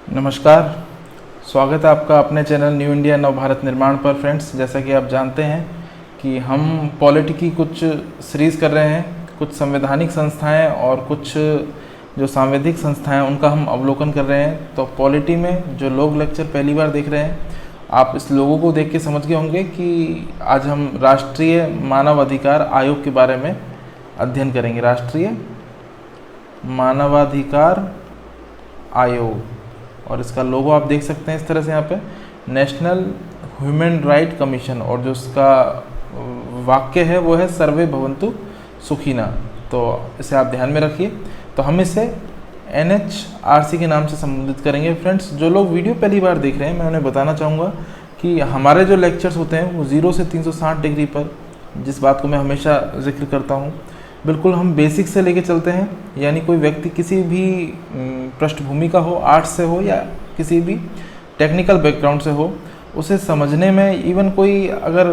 नमस्कार। स्वागत है आपका अपने चैनल न्यू इंडिया नव भारत निर्माण पर। फ्रेंड्स, जैसा कि आप जानते हैं कि हम पॉलिटी की कुछ सीरीज़ कर रहे हैं, कुछ संवैधानिक संस्थाएं और कुछ जो सांविधिक संस्थाएं उनका हम अवलोकन कर रहे हैं। तो पॉलिटी में जो लोग लेक्चर पहली बार देख रहे हैं, आप इस लोगों को देख के समझ गए होंगे कि आज हम राष्ट्रीय मानवाधिकार आयोग के बारे में अध्ययन करेंगे। राष्ट्रीय मानवाधिकार आयोग, और इसका लोगो आप देख सकते हैं इस तरह से यहाँ पे, नेशनल ह्यूमन राइट कमीशन, और जो इसका वाक्य है वो है सर्वे भवन्तु सुखिना। तो इसे आप ध्यान में रखिए। तो हम इसे NHRC के नाम से संबोधित करेंगे। फ्रेंड्स, जो लोग वीडियो पहली बार देख रहे हैं, मैं उन्हें बताना चाहूँगा कि हमारे जो लेक्चर्स होते हैं वो 0 से 360 डिग्री पर, जिस बात को मैं हमेशा जिक्र करता हूँ, बिल्कुल हम बेसिक से लेके चलते हैं। यानी कोई व्यक्ति किसी भी पृष्ठभूमि का हो, आर्ट्स से हो या किसी भी टेक्निकल बैकग्राउंड से हो, उसे समझने में, इवन कोई अगर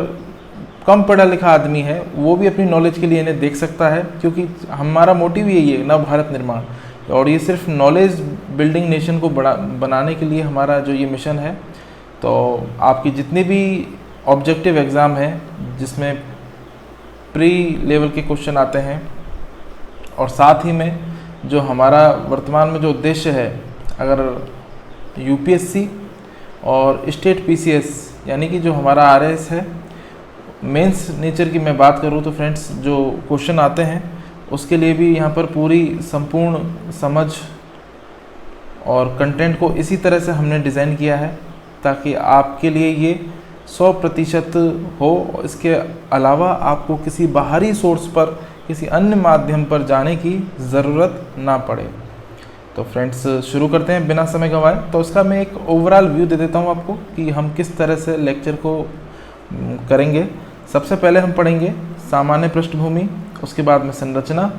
कम पढ़ा लिखा आदमी है वो भी अपनी नॉलेज के लिए इन्हें देख सकता है, क्योंकि हमारा मोटिव यही है, नव भारत निर्माण। और ये सिर्फ नॉलेज बिल्डिंग नेशन को बनाने के लिए हमारा जो ये मिशन है। तो आपकी जितनी भी ऑब्जेक्टिव एग्ज़ाम है जिसमें प्री लेवल के क्वेश्चन आते हैं, और साथ ही में जो हमारा वर्तमान में जो उद्देश्य है, अगर UPSC और स्टेट PCS यानी कि जो हमारा RS है, मेंस नेचर की मैं बात करूँ तो फ्रेंड्स, जो क्वेश्चन आते हैं उसके लिए भी यहाँ पर पूरी संपूर्ण समझ और कंटेंट को इसी तरह से हमने डिज़ाइन किया है ताकि आपके लिए ये 100% हो। इसके अलावा आपको किसी बाहरी सोर्स पर, किसी अन्य माध्यम पर जाने की ज़रूरत ना पड़े। तो फ्रेंड्स, शुरू करते हैं बिना समय गंवाए। तो उसका मैं एक ओवरऑल व्यू दे देता हूँ आपको कि हम किस तरह से लेक्चर को करेंगे। सबसे पहले हम पढ़ेंगे सामान्य पृष्ठभूमि, उसके बाद में संरचना,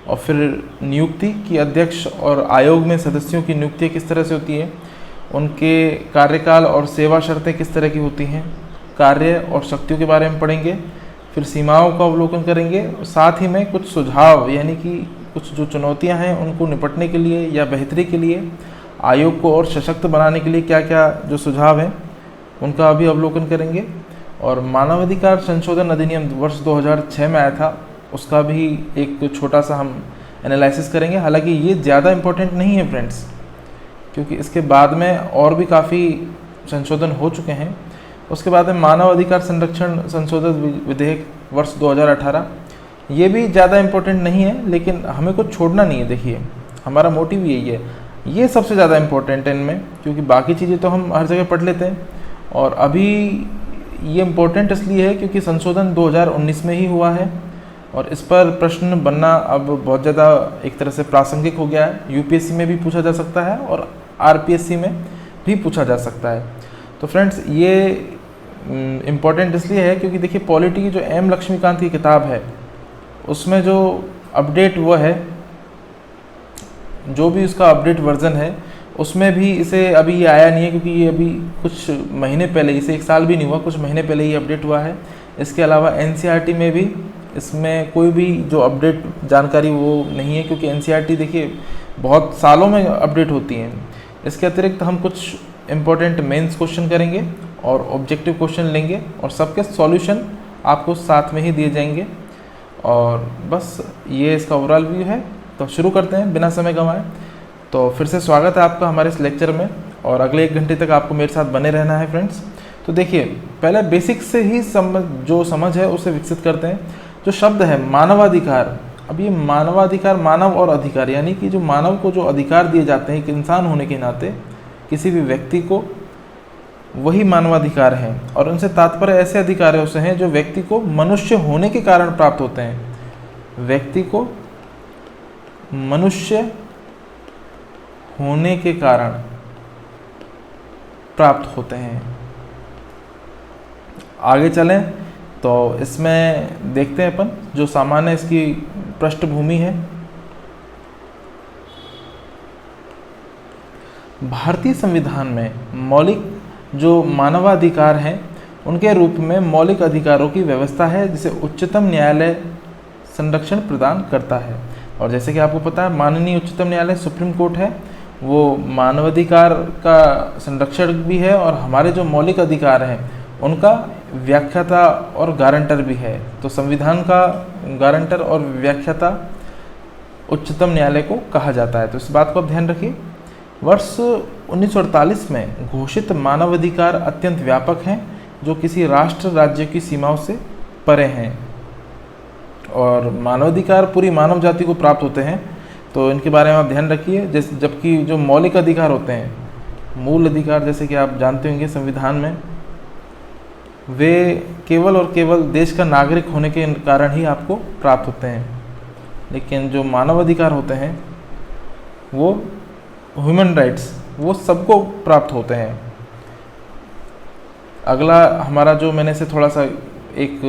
और फिर नियुक्ति की अध्यक्ष और आयोग में सदस्यों की नियुक्ति किस तरह से होती है, उनके कार्यकाल और सेवा शर्तें किस तरह की होती हैं, कार्य और शक्तियों के बारे में पढ़ेंगे, फिर सीमाओं का अवलोकन करेंगे, साथ ही में कुछ सुझाव यानी कि कुछ जो चुनौतियां हैं उनको निपटने के लिए या बेहतरी के लिए, आयोग को और सशक्त बनाने के लिए क्या क्या जो सुझाव हैं उनका भी अवलोकन करेंगे। और मानवाधिकार संशोधन अधिनियम वर्ष 2006 में आया था, उसका भी एक छोटा सा हम एनालिसिस करेंगे। हालांकि ये ज़्यादा इम्पोर्टेंट नहीं है फ्रेंड्स, क्योंकि इसके बाद में और भी काफ़ी संशोधन हो चुके हैं। उसके बाद में मानव अधिकार संरक्षण संशोधन विधेयक वर्ष 2018, ये भी ज़्यादा इम्पोर्टेंट नहीं है, लेकिन हमें कुछ छोड़ना नहीं है। देखिए, हमारा मोटिव यही है, ये सबसे ज़्यादा इम्पोर्टेंट है इनमें, क्योंकि बाकी चीज़ें तो हम हर जगह पढ़ लेते हैं। और अभी ये इम्पोर्टेंट इसलिए है क्योंकि संशोधन 2019 में ही हुआ है, और इस पर प्रश्न बनना अब बहुत ज़्यादा एक तरह से प्रासंगिक हो गया है। UPSC में भी पूछा जा सकता है और RPSC में भी पूछा जा सकता है। तो फ्रेंड्स, ये इम्पोर्टेंट इसलिए है क्योंकि देखिए, पॉलिटी की जो M लक्ष्मीकांत की किताब है उसमें जो अपडेट वो है, जो भी उसका अपडेट वर्जन है, उसमें भी इसे अभी ये आया नहीं है, क्योंकि ये अभी कुछ महीने पहले, इसे 1 साल भी नहीं हुआ, कुछ महीने पहले ही अपडेट हुआ है। इसके अलावा NCERT में भी इसमें कोई भी जो अपडेट जानकारी वो नहीं है, क्योंकि NCERT देखिए बहुत सालों में अपडेट होती हैं। इसके अतिरिक्त हम कुछ इम्पोर्टेंट मेंस क्वेश्चन करेंगे और ऑब्जेक्टिव क्वेश्चन लेंगे, और सबके सॉल्यूशन आपको साथ में ही दिए जाएंगे। और बस ये इसका ओवरऑल व्यू है। तो शुरू करते हैं बिना समय गंवाए। तो फिर से स्वागत है आपका हमारे इस लेक्चर में, और अगले 1 घंटे तक आपको मेरे साथ बने रहना है फ्रेंड्स। तो देखिए, पहले बेसिक से ही जो समझ है उसे विकसित करते हैं। जो शब्द है मानवाधिकार, अब ये मानवाधिकार, मानव और अधिकार, यानी कि जो मानव को जो अधिकार दिए जाते हैं एक इंसान होने के नाते किसी भी व्यक्ति को, वही मानवाधिकार हैं। और उनसे तात्पर्य ऐसे अधिकारों से हैं जो व्यक्ति को मनुष्य होने के कारण प्राप्त होते हैं। व्यक्ति को मनुष्य होने के कारण प्राप्त होते हैं। आगे चलें तो इसमें देखते हैं अपन जो सामान्य इसकी पृष्ठभूमि है। भारतीय संविधान में मौलिक जो मानवाधिकार हैं उनके रूप में मौलिक अधिकारों की व्यवस्था है, जिसे उच्चतम न्यायालय संरक्षण प्रदान करता है। और जैसे कि आपको पता है, माननीय उच्चतम न्यायालय सुप्रीम कोर्ट है, वो मानवाधिकार का संरक्षक भी है और हमारे जो मौलिक अधिकार हैं उनका व्याख्याता और गारंटर भी है। तो संविधान का गारंटर और व्याख्याता उच्चतम न्यायालय को कहा जाता है। तो इस बात को आप ध्यान रखिए। वर्ष 1948 में घोषित मानवाधिकार अत्यंत व्यापक हैं, जो किसी राष्ट्र राज्य की सीमाओं से परे हैं, और मानवाधिकार पूरी मानव जाति को प्राप्त होते हैं। तो इनके बारे में आप ध्यान रखिए। जैसे जबकि जो मौलिक अधिकार होते हैं, मूल अधिकार, जैसे कि आप जानते होंगे संविधान में, वे केवल और केवल देश का नागरिक होने के कारण ही आपको प्राप्त होते हैं। लेकिन जो मानव अधिकार होते हैं, वो ह्यूमन राइट्स, वो सबको प्राप्त होते हैं। अगला हमारा जो मैंने से थोड़ा सा एक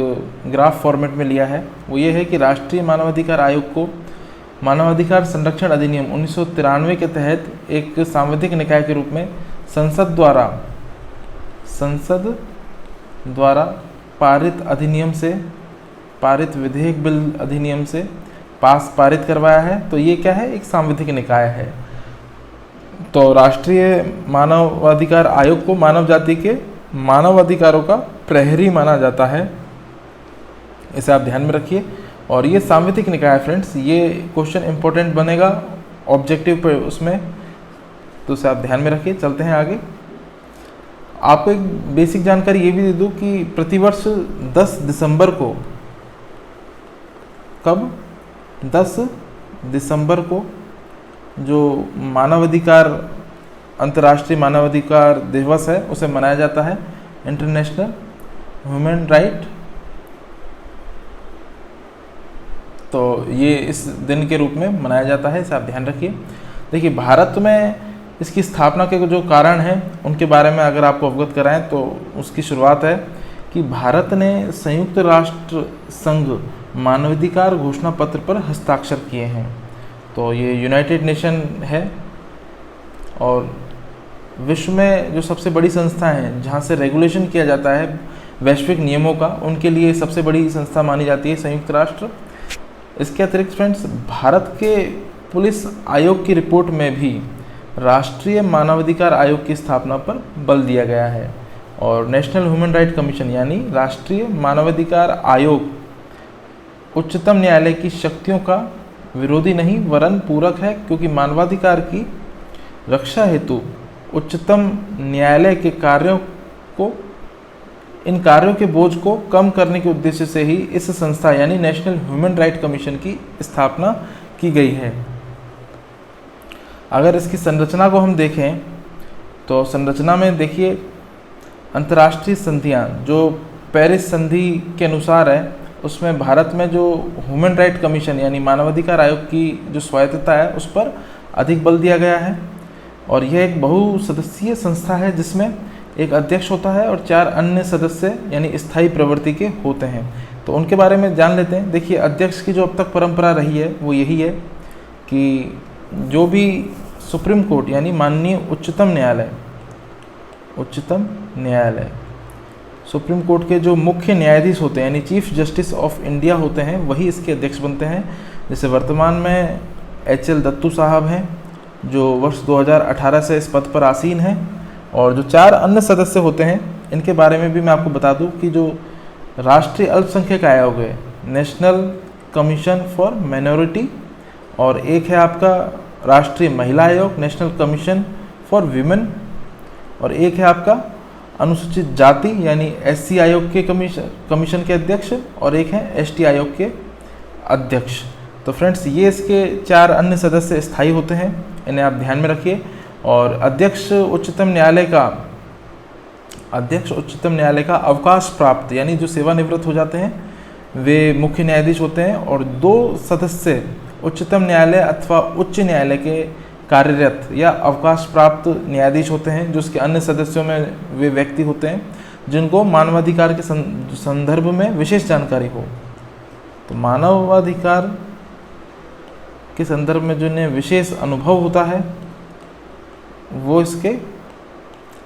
ग्राफ फॉर्मेट में लिया है, वो ये है कि राष्ट्रीय मानवाधिकार आयोग को मानवाधिकार संरक्षण अधिनियम 1993 के तहत एक सांविधिक निकाय के रूप में संसद द्वारा पारित विधेयक बिल अधिनियम से पारित करवाया है। तो ये क्या है, एक सांविधिक निकाय है। तो राष्ट्रीय मानवाधिकार आयोग को मानव जाति के मानव अधिकारों का प्रहरी माना जाता है, इसे आप ध्यान में रखिए। और ये सांविधिक निकाय है फ्रेंड्स, ये क्वेश्चन इंपॉर्टेंट बनेगा ऑब्जेक्टिव पे उसमें, तो उसे आप ध्यान में रखिए। चलते हैं आगे। आपको एक बेसिक जानकारी ये भी दे दूँ कि प्रतिवर्ष 10 दिसंबर को, कब, 10 दिसंबर को जो मानवाधिकार अंतर्राष्ट्रीय मानवाधिकार दिवस है उसे मनाया जाता है, इंटरनेशनल ह्यूमन राइट। तो ये इस दिन के रूप में मनाया जाता है, इसे आप ध्यान रखिए। देखिए, भारत में इसकी स्थापना के जो कारण हैं उनके बारे में अगर आपको अवगत कराएं तो उसकी शुरुआत है कि भारत ने संयुक्त राष्ट्र संघ मानवाधिकार घोषणा पत्र पर हस्ताक्षर किए हैं। तो ये यूनाइटेड नेशन है और विश्व में जो सबसे बड़ी संस्था है जहाँ से रेगुलेशन किया जाता है वैश्विक नियमों का, उनके लिए सबसे बड़ी संस्था मानी जाती है संयुक्त राष्ट्र। इसके अतिरिक्त फ्रेंड्स, भारत के पुलिस आयोग की रिपोर्ट में भी राष्ट्रीय मानवाधिकार आयोग की स्थापना पर बल दिया गया है। और नेशनल ह्यूमन राइट कमीशन यानी राष्ट्रीय मानवाधिकार आयोग उच्चतम न्यायालय की शक्तियों का विरोधी नहीं वरन पूरक है, क्योंकि मानवाधिकार की रक्षा हेतु उच्चतम न्यायालय के इन कार्यों के बोझ को कम करने के उद्देश्य से ही इस संस्था यानी नेशनल ह्यूमन राइट कमीशन की स्थापना की गई है। अगर इसकी संरचना को हम देखें तो संरचना में देखिए, अंतर्राष्ट्रीय संधियां जो पेरिस संधि के अनुसार है, उसमें भारत में जो ह्यूमन राइट कमीशन यानी मानवाधिकार आयोग की जो स्वायत्तता है उस पर अधिक बल दिया गया है। और यह एक बहुसदस्यीय संस्था है जिसमें एक अध्यक्ष होता है और 4 अन्य सदस्य यानी स्थायी प्रवृत्ति के होते हैं। तो उनके बारे में जान लेते हैं। देखिए, अध्यक्ष की जो अब तक परंपरा रही है वो यही है कि जो भी सुप्रीम कोर्ट यानी माननीय उच्चतम न्यायालय सुप्रीम कोर्ट के जो मुख्य न्यायाधीश होते हैं यानी चीफ जस्टिस ऑफ इंडिया होते हैं, वही इसके अध्यक्ष बनते हैं। जैसे वर्तमान में HL दत्तू साहब हैं जो वर्ष 2018 से इस पद पर आसीन हैं। और जो 4 अन्य सदस्य होते हैं इनके बारे में भी मैं आपको बता दूं कि जो राष्ट्रीय अल्पसंख्यक आयोग है, नेशनल कमीशन फॉर माइनॉरिटी, और एक है आपका राष्ट्रीय महिला आयोग, नेशनल कमीशन फॉर वीमेन, और एक है आपका अनुसूचित जाति यानी SC आयोग के कमीशन के अध्यक्ष, और एक है ST आयोग के अध्यक्ष। तो फ्रेंड्स, ये इसके 4 अन्य सदस्य स्थायी होते हैं, इन्हें आप ध्यान में रखिए। और अध्यक्ष उच्चतम न्यायालय का अवकाश प्राप्त यानी जो सेवानिवृत्त हो जाते हैं वे मुख्य न्यायाधीश होते हैं, और 2 सदस्य उच्चतम न्यायालय अथवा उच्च न्यायालय के कार्यरत या अवकाश प्राप्त न्यायाधीश होते हैं, जो उसके अन्य सदस्यों में वे व्यक्ति होते हैं जिनको मानवाधिकार के संदर्भ में विशेष जानकारी हो। तो मानवाधिकार के संदर्भ में जो इन्हें विशेष अनुभव होता है वो इसके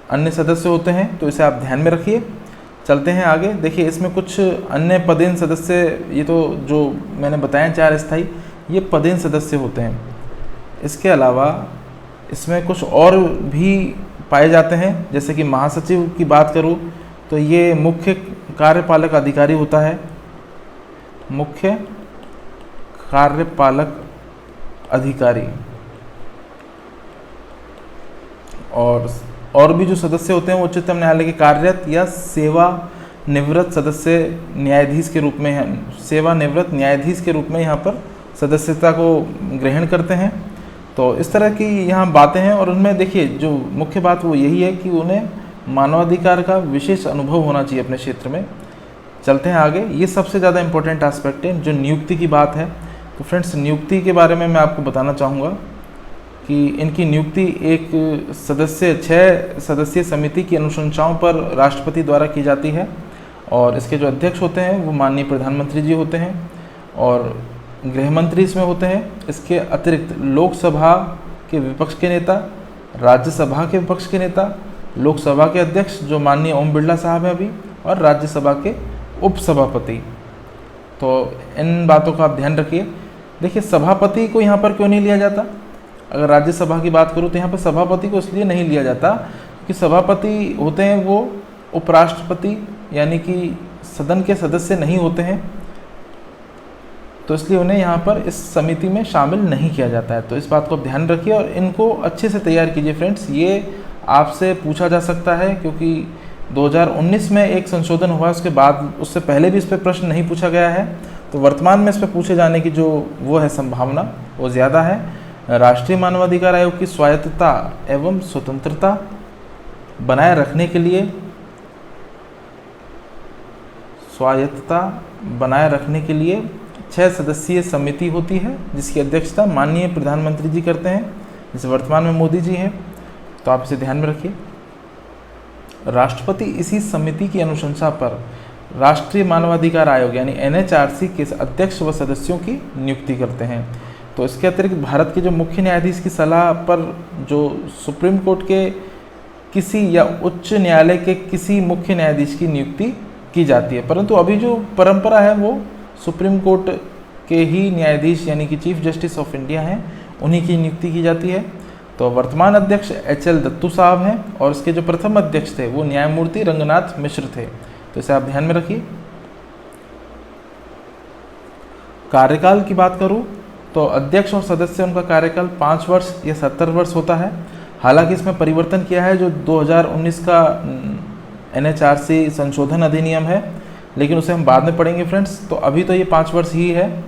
अन्य सदस्य होते हैं, तो इसे आप ध्यान में रखिए। चलते हैं आगे। देखिए, इसमें कुछ अन्य पदेन सदस्य, ये तो जो मैंने बताया 4 स्थायी, ये पदेन सदस्य होते हैं। इसके अलावा इसमें कुछ और भी पाए जाते हैं, जैसे कि महासचिव की बात करूं तो ये मुख्य कार्यपालक अधिकारी होता है, मुख्य कार्यपालक अधिकारी। और भी जो सदस्य होते हैं वो उच्चतम न्यायालय के कार्यरत या सेवानिवृत्त सदस्य न्यायाधीश के रूप में है, सेवानिवृत्त न्यायाधीश के रूप में यहाँ पर सदस्यता को ग्रहण करते हैं। तो इस तरह की यहाँ बातें हैं, और उनमें देखिए जो मुख्य बात वो यही है कि उन्हें मानवाधिकार का विशेष अनुभव होना चाहिए अपने क्षेत्र में। चलते हैं आगे, ये सबसे ज़्यादा इम्पोर्टेंट एस्पेक्ट है जो नियुक्ति की बात है। तो फ्रेंड्स, नियुक्ति के बारे में मैं आपको बताना चाहूँगा कि इनकी नियुक्ति एक 6 सदस्यीय समिति की अनुशंसाओं पर राष्ट्रपति द्वारा की जाती है, और इसके जो अध्यक्ष होते हैं वो माननीय प्रधानमंत्री जी होते हैं, और गृह मंत्री इसमें होते हैं। इसके अतिरिक्त लोकसभा के विपक्ष के नेता, राज्यसभा के विपक्ष के नेता, लोकसभा के अध्यक्ष जो माननीय ओम बिरला साहब हैं अभी, और राज्यसभा के उपसभापति। तो इन बातों का आप ध्यान रखिए। देखिए, सभापति को यहाँ पर क्यों नहीं लिया जाता? अगर राज्यसभा की बात करूँ तो यहाँ पर सभापति को इसलिए नहीं लिया जाता कि सभापति होते हैं वो उपराष्ट्रपति यानी कि सदन के सदस्य नहीं होते हैं, तो इसलिए उन्हें यहाँ पर इस समिति में शामिल नहीं किया जाता है। तो इस बात को आप ध्यान रखिए और इनको अच्छे से तैयार कीजिए फ्रेंड्स। ये आपसे पूछा जा सकता है क्योंकि 2019 में एक संशोधन हुआ, उसके बाद उससे पहले भी इस पर प्रश्न नहीं पूछा गया है, तो वर्तमान में इस पर पूछे जाने की जो वो है संभावना वो ज़्यादा है। राष्ट्रीय मानवाधिकार आयोग की स्वायत्तता एवं स्वतंत्रता बनाए रखने के लिए 6 सदस्यीय समिति होती है जिसकी अध्यक्षता माननीय प्रधानमंत्री जी करते हैं, जैसे वर्तमान में मोदी जी हैं। तो आप इसे ध्यान में रखिए। राष्ट्रपति इसी समिति की अनुशंसा पर राष्ट्रीय मानवाधिकार आयोग यानी NHRC के अध्यक्ष व सदस्यों की नियुक्ति करते हैं। तो इसके अतिरिक्त भारत के जो मुख्य न्यायाधीश की सलाह पर जो सुप्रीम कोर्ट के किसी या उच्च न्यायालय के किसी मुख्य न्यायाधीश की नियुक्ति की जाती है, परंतु अभी जो परंपरा है वो सुप्रीम कोर्ट के ही न्यायाधीश यानी कि चीफ जस्टिस ऑफ इंडिया हैं, उन्हीं की नियुक्ति की जाती है। तो वर्तमान अध्यक्ष HL दत्तू साहब हैं और इसके जो प्रथम अध्यक्ष थे वो न्यायमूर्ति रंगनाथ मिश्र थे। तो इसे आप ध्यान में रखिए। कार्यकाल की बात करूं तो अध्यक्ष और सदस्य उनका कार्यकाल 5 वर्ष या 70 वर्ष होता है। हालांकि इसमें परिवर्तन किया है, जो 2019 का NHRC संशोधन अधिनियम है, लेकिन उसे हम बाद में पढ़ेंगे फ्रेंड्स। तो अभी तो ये 5 वर्ष ही है।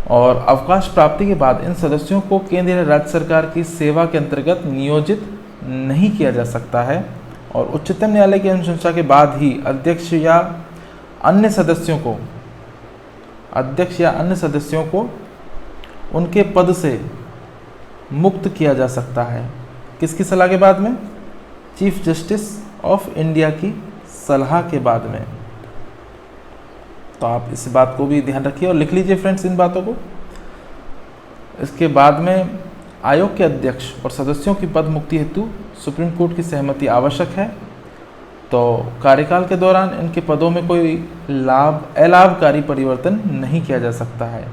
और अवकाश प्राप्ति के बाद इन सदस्यों को केंद्र या राज्य सरकार की सेवा के अंतर्गत नियोजित नहीं किया जा सकता है, और उच्चतम न्यायालय की अनुशंसा के बाद ही अध्यक्ष या अन्य सदस्यों को उनके पद से मुक्त किया जा सकता है। किसकी सलाह के बाद में? चीफ जस्टिस ऑफ इंडिया की सलाह के बाद में। तो आप इस बात को भी ध्यान रखिए और लिख लीजिए फ्रेंड्स इन बातों को। इसके बाद में आयोग के अध्यक्ष और सदस्यों की पद मुक्ति हेतु सुप्रीम कोर्ट की सहमति आवश्यक है। तो कार्यकाल के दौरान इनके पदों में कोई अलाभकारी परिवर्तन नहीं किया जा सकता है।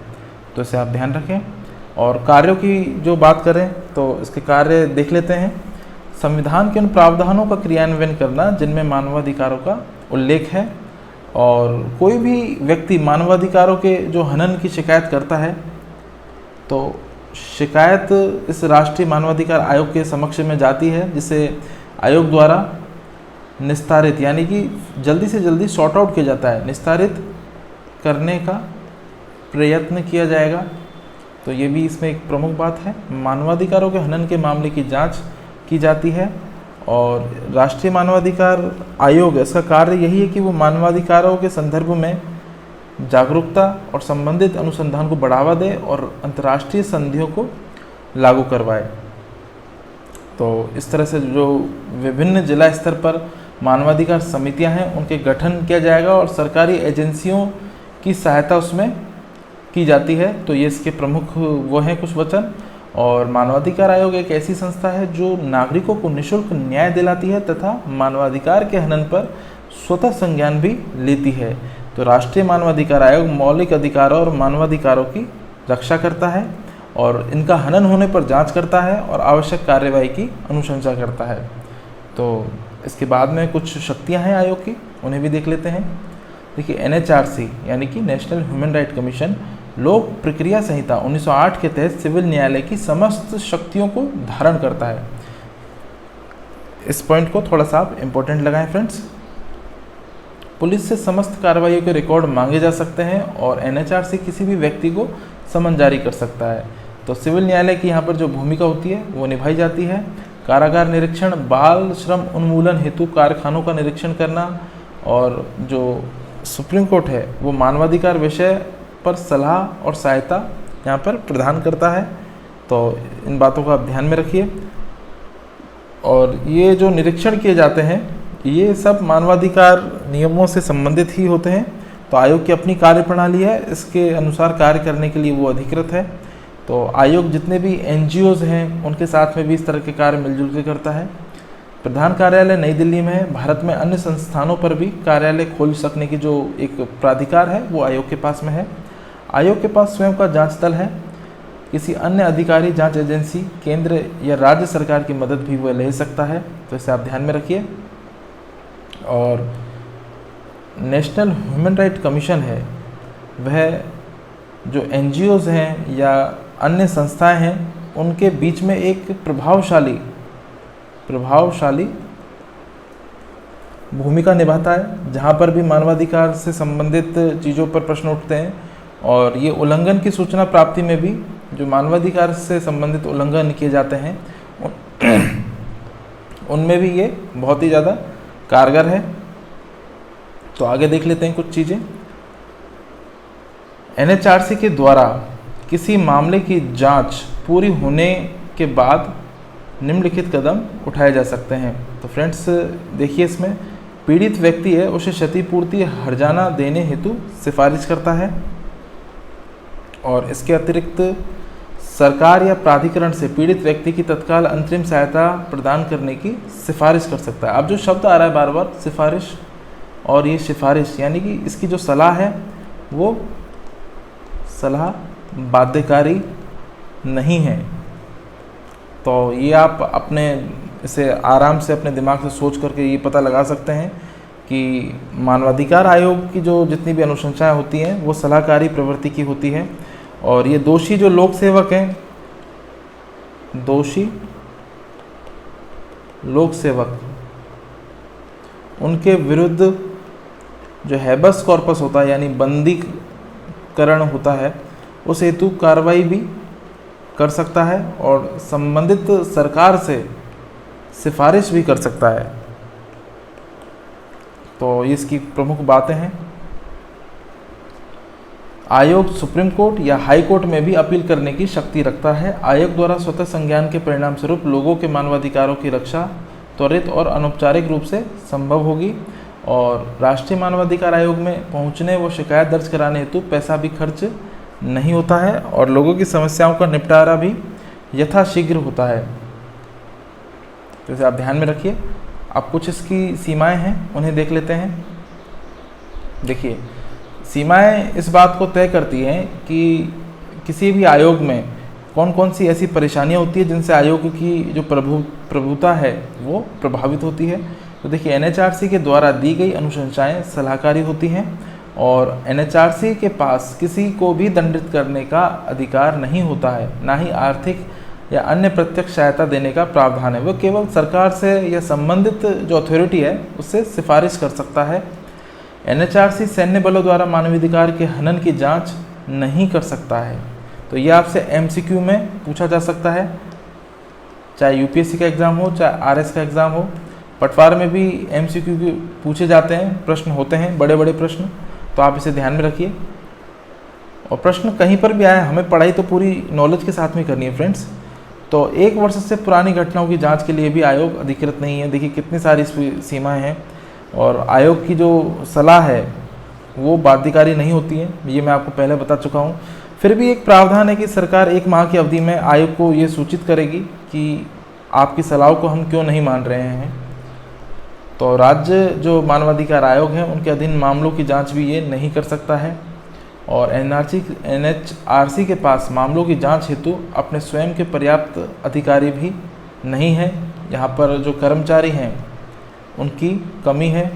तो इसे आप ध्यान रखें। और कार्यों की जो बात करें तो इसके कार्य देख लेते हैं। संविधान के उन प्रावधानों का क्रियान्वयन करना जिनमें मानवाधिकारों का उल्लेख है, और कोई भी व्यक्ति मानवाधिकारों के जो हनन की शिकायत करता है तो शिकायत इस राष्ट्रीय मानवाधिकार आयोग के समक्ष में जाती है, जिसे आयोग द्वारा निस्तारित यानी कि जल्दी से जल्दी सॉर्ट आउट किया जाता है, निस्तारित करने का प्रयत्न किया जाएगा। तो ये भी इसमें एक प्रमुख बात है। मानवाधिकारों के हनन के मामले की जांच की जाती है, और राष्ट्रीय मानवाधिकार आयोग इसका कार्य यही है कि वो मानवाधिकारों के संदर्भ में जागरूकता और संबंधित अनुसंधान को बढ़ावा दे और अंतर्राष्ट्रीय संधियों को लागू करवाए। तो इस तरह से जो विभिन्न जिला स्तर पर मानवाधिकार समितियां हैं उनके गठन किया जाएगा, और सरकारी एजेंसियों की सहायता उसमें की जाती है। तो ये इसके प्रमुख वो हैं कुछ वचन। और मानवाधिकार आयोग एक ऐसी संस्था है जो नागरिकों को निःशुल्क न्याय दिलाती है तथा मानवाधिकार के हनन पर स्वतः संज्ञान भी लेती है। तो राष्ट्रीय मानवाधिकार आयोग मौलिक अधिकारों और मानवाधिकारों की रक्षा करता है और इनका हनन होने पर जांच करता है और आवश्यक कार्यवाही की अनुशंसा करता है। तो इसके बाद में कुछ शक्तियां हैं आयोग की, उन्हें भी देख लेते हैं। देखिए NHRC यानी कि नेशनल ह्यूमन राइट कमीशन लोक प्रक्रिया संहिता 1908 के तहत सिविल न्यायालय की समस्त शक्तियों को धारण करता है। इस पॉइंट को थोड़ा सा आप इम्पोर्टेंट लगाएं फ्रेंड्स। पुलिस से समस्त कार्रवाइयों के रिकॉर्ड मांगे जा सकते हैं और NHRC किसी भी व्यक्ति को समन जारी कर सकता है। तो सिविल न्यायालय की यहाँ पर जो भूमिका होती है वो निभाई जाती है। कारागार निरीक्षण, बाल श्रम उन्मूलन हेतु कारखानों का निरीक्षण करना, और जो सुप्रीम कोर्ट है वो मानवाधिकार विषय पर सलाह और सहायता यहाँ पर प्रदान करता है। तो इन बातों को आप ध्यान में रखिए। और ये जो निरीक्षण किए जाते हैं ये सब मानवाधिकार नियमों से संबंधित ही होते हैं। तो आयोग की अपनी कार्यप्रणाली है, इसके अनुसार कार्य करने के लिए वो अधिकृत है। तो आयोग जितने भी NGOs हैं उनके साथ में भी इस तरह के कार्य मिलजुल के करता है। प्रधान कार्यालय नई दिल्ली में है। भारत में अन्य संस्थानों पर भी कार्यालय खोल सकने की जो एक प्राधिकार है वो आयोग के पास में है। आयोग के पास स्वयं का जांच दल है। किसी अन्य अधिकारी, जांच एजेंसी, केंद्र या राज्य सरकार की मदद भी वह ले सकता है। तो इसे आप ध्यान में रखिए। और नेशनल ह्यूमन राइट कमीशन है वह जो NGOs हैं या अन्य संस्थाएं हैं उनके बीच में एक प्रभावशाली भूमिका निभाता है। जहाँ पर भी मानवाधिकार से संबंधित चीज़ों पर प्रश्न उठते हैं और ये उल्लंघन की सूचना प्राप्ति में भी जो मानवाधिकार से संबंधित उल्लंघन किए जाते हैं उनमें भी ये बहुत ही ज़्यादा कारगर है। तो आगे देख लेते हैं कुछ चीज़ें। NHRC के द्वारा किसी मामले की जांच पूरी होने के बाद निम्नलिखित कदम उठाए जा सकते हैं। तो फ्रेंड्स देखिए, इसमें पीड़ित व्यक्ति है उसे क्षतिपूर्ति हर्जाना देने हेतु सिफारिश करता है और इसके अतिरिक्त सरकार या प्राधिकरण से पीड़ित व्यक्ति की तत्काल अंतरिम सहायता प्रदान करने की सिफारिश कर सकता है। अब जो शब्द आ रहा है बार बार सिफारिश, और ये सिफारिश यानी कि इसकी जो सलाह है वो सलाह बाध्यकारी नहीं है। तो ये आप अपने इसे आराम से अपने दिमाग से सोच करके ये पता लगा सकते हैं कि मानवाधिकार आयोग की जो जितनी भी अनुशंसाएं होती हैं वो सलाहकारी प्रवृत्ति की होती है। और ये दोषी जो लोक सेवक हैं, दोषी लोक सेवक, उनके विरुद्ध जो हैबस कॉर्पस होता है यानी बंदीकरण होता है उस हेतु कार्रवाई भी कर सकता है और संबंधित सरकार से सिफारिश भी कर सकता है। तो ये इसकी प्रमुख बातें हैं। आयोग सुप्रीम कोर्ट या हाई कोर्ट में भी अपील करने की शक्ति रखता है। आयोग द्वारा स्वतः संज्ञान के परिणाम स्वरूप लोगों के मानवाधिकारों की रक्षा त्वरित और अनौपचारिक रूप से संभव होगी और राष्ट्रीय मानवाधिकार आयोग में पहुंचने व शिकायत दर्ज कराने हेतु पैसा भी खर्च नहीं होता है और लोगों की समस्याओं का निपटारा भी यथाशीघ्र होता है। तो इसे आप ध्यान में रखिए। अब कुछ इसकी सीमाएं हैं उन्हें देख लेते हैं। देखिए, सीमाएं इस बात को तय करती हैं कि किसी भी आयोग में कौन कौन सी ऐसी परेशानियां होती है जिनसे आयोग की जो प्रभुता है वो प्रभावित होती है। तो देखिए, NHRC के द्वारा दी गई अनुशंसाएं सलाहकारी होती हैं और NHRC के पास किसी को भी दंडित करने का अधिकार नहीं होता है, ना ही आर्थिक या अन्य प्रत्यक्ष सहायता देने का प्रावधान है। वो केवल सरकार से या संबंधित जो अथॉरिटी है उससे सिफारिश कर सकता है। NHRC सैन्य बलों द्वारा मानवाधिकार के हनन की जांच नहीं कर सकता है। तो ये आपसे MCQ में पूछा जा सकता है, चाहे UPSC का एग्ज़ाम हो चाहे RS का एग्ज़ाम हो। पटवार में भी MCQ पूछे जाते हैं, प्रश्न होते हैं, बड़े बड़े प्रश्न। तो आप इसे ध्यान में रखिए। और प्रश्न कहीं पर भी आए, हमें पढ़ाई तो पूरी नॉलेज के साथ में करनी है फ्रेंड्स। तो 1 वर्ष से पुरानी घटनाओं की जांच के लिए भी आयोग अधिकृत नहीं है। देखिए कितनी सारी सीमाएं हैं और आयोग की जो सलाह है वो बाध्यकारी नहीं होती है, ये मैं आपको पहले बता चुका हूँ। फिर भी एक प्रावधान है कि सरकार 1 माह की अवधि में आयोग को ये सूचित करेगी कि आपकी सलाह को हम क्यों नहीं मान रहे हैं। तो राज्य जो मानवाधिकार आयोग हैं उनके अधीन मामलों की जांच भी ये नहीं कर सकता है। और एनएचआरसी के पास मामलों की जांच हेतु अपने स्वयं के पर्याप्त अधिकारी भी नहीं है। यहाँ पर जो कर्मचारी हैं उनकी कमी है।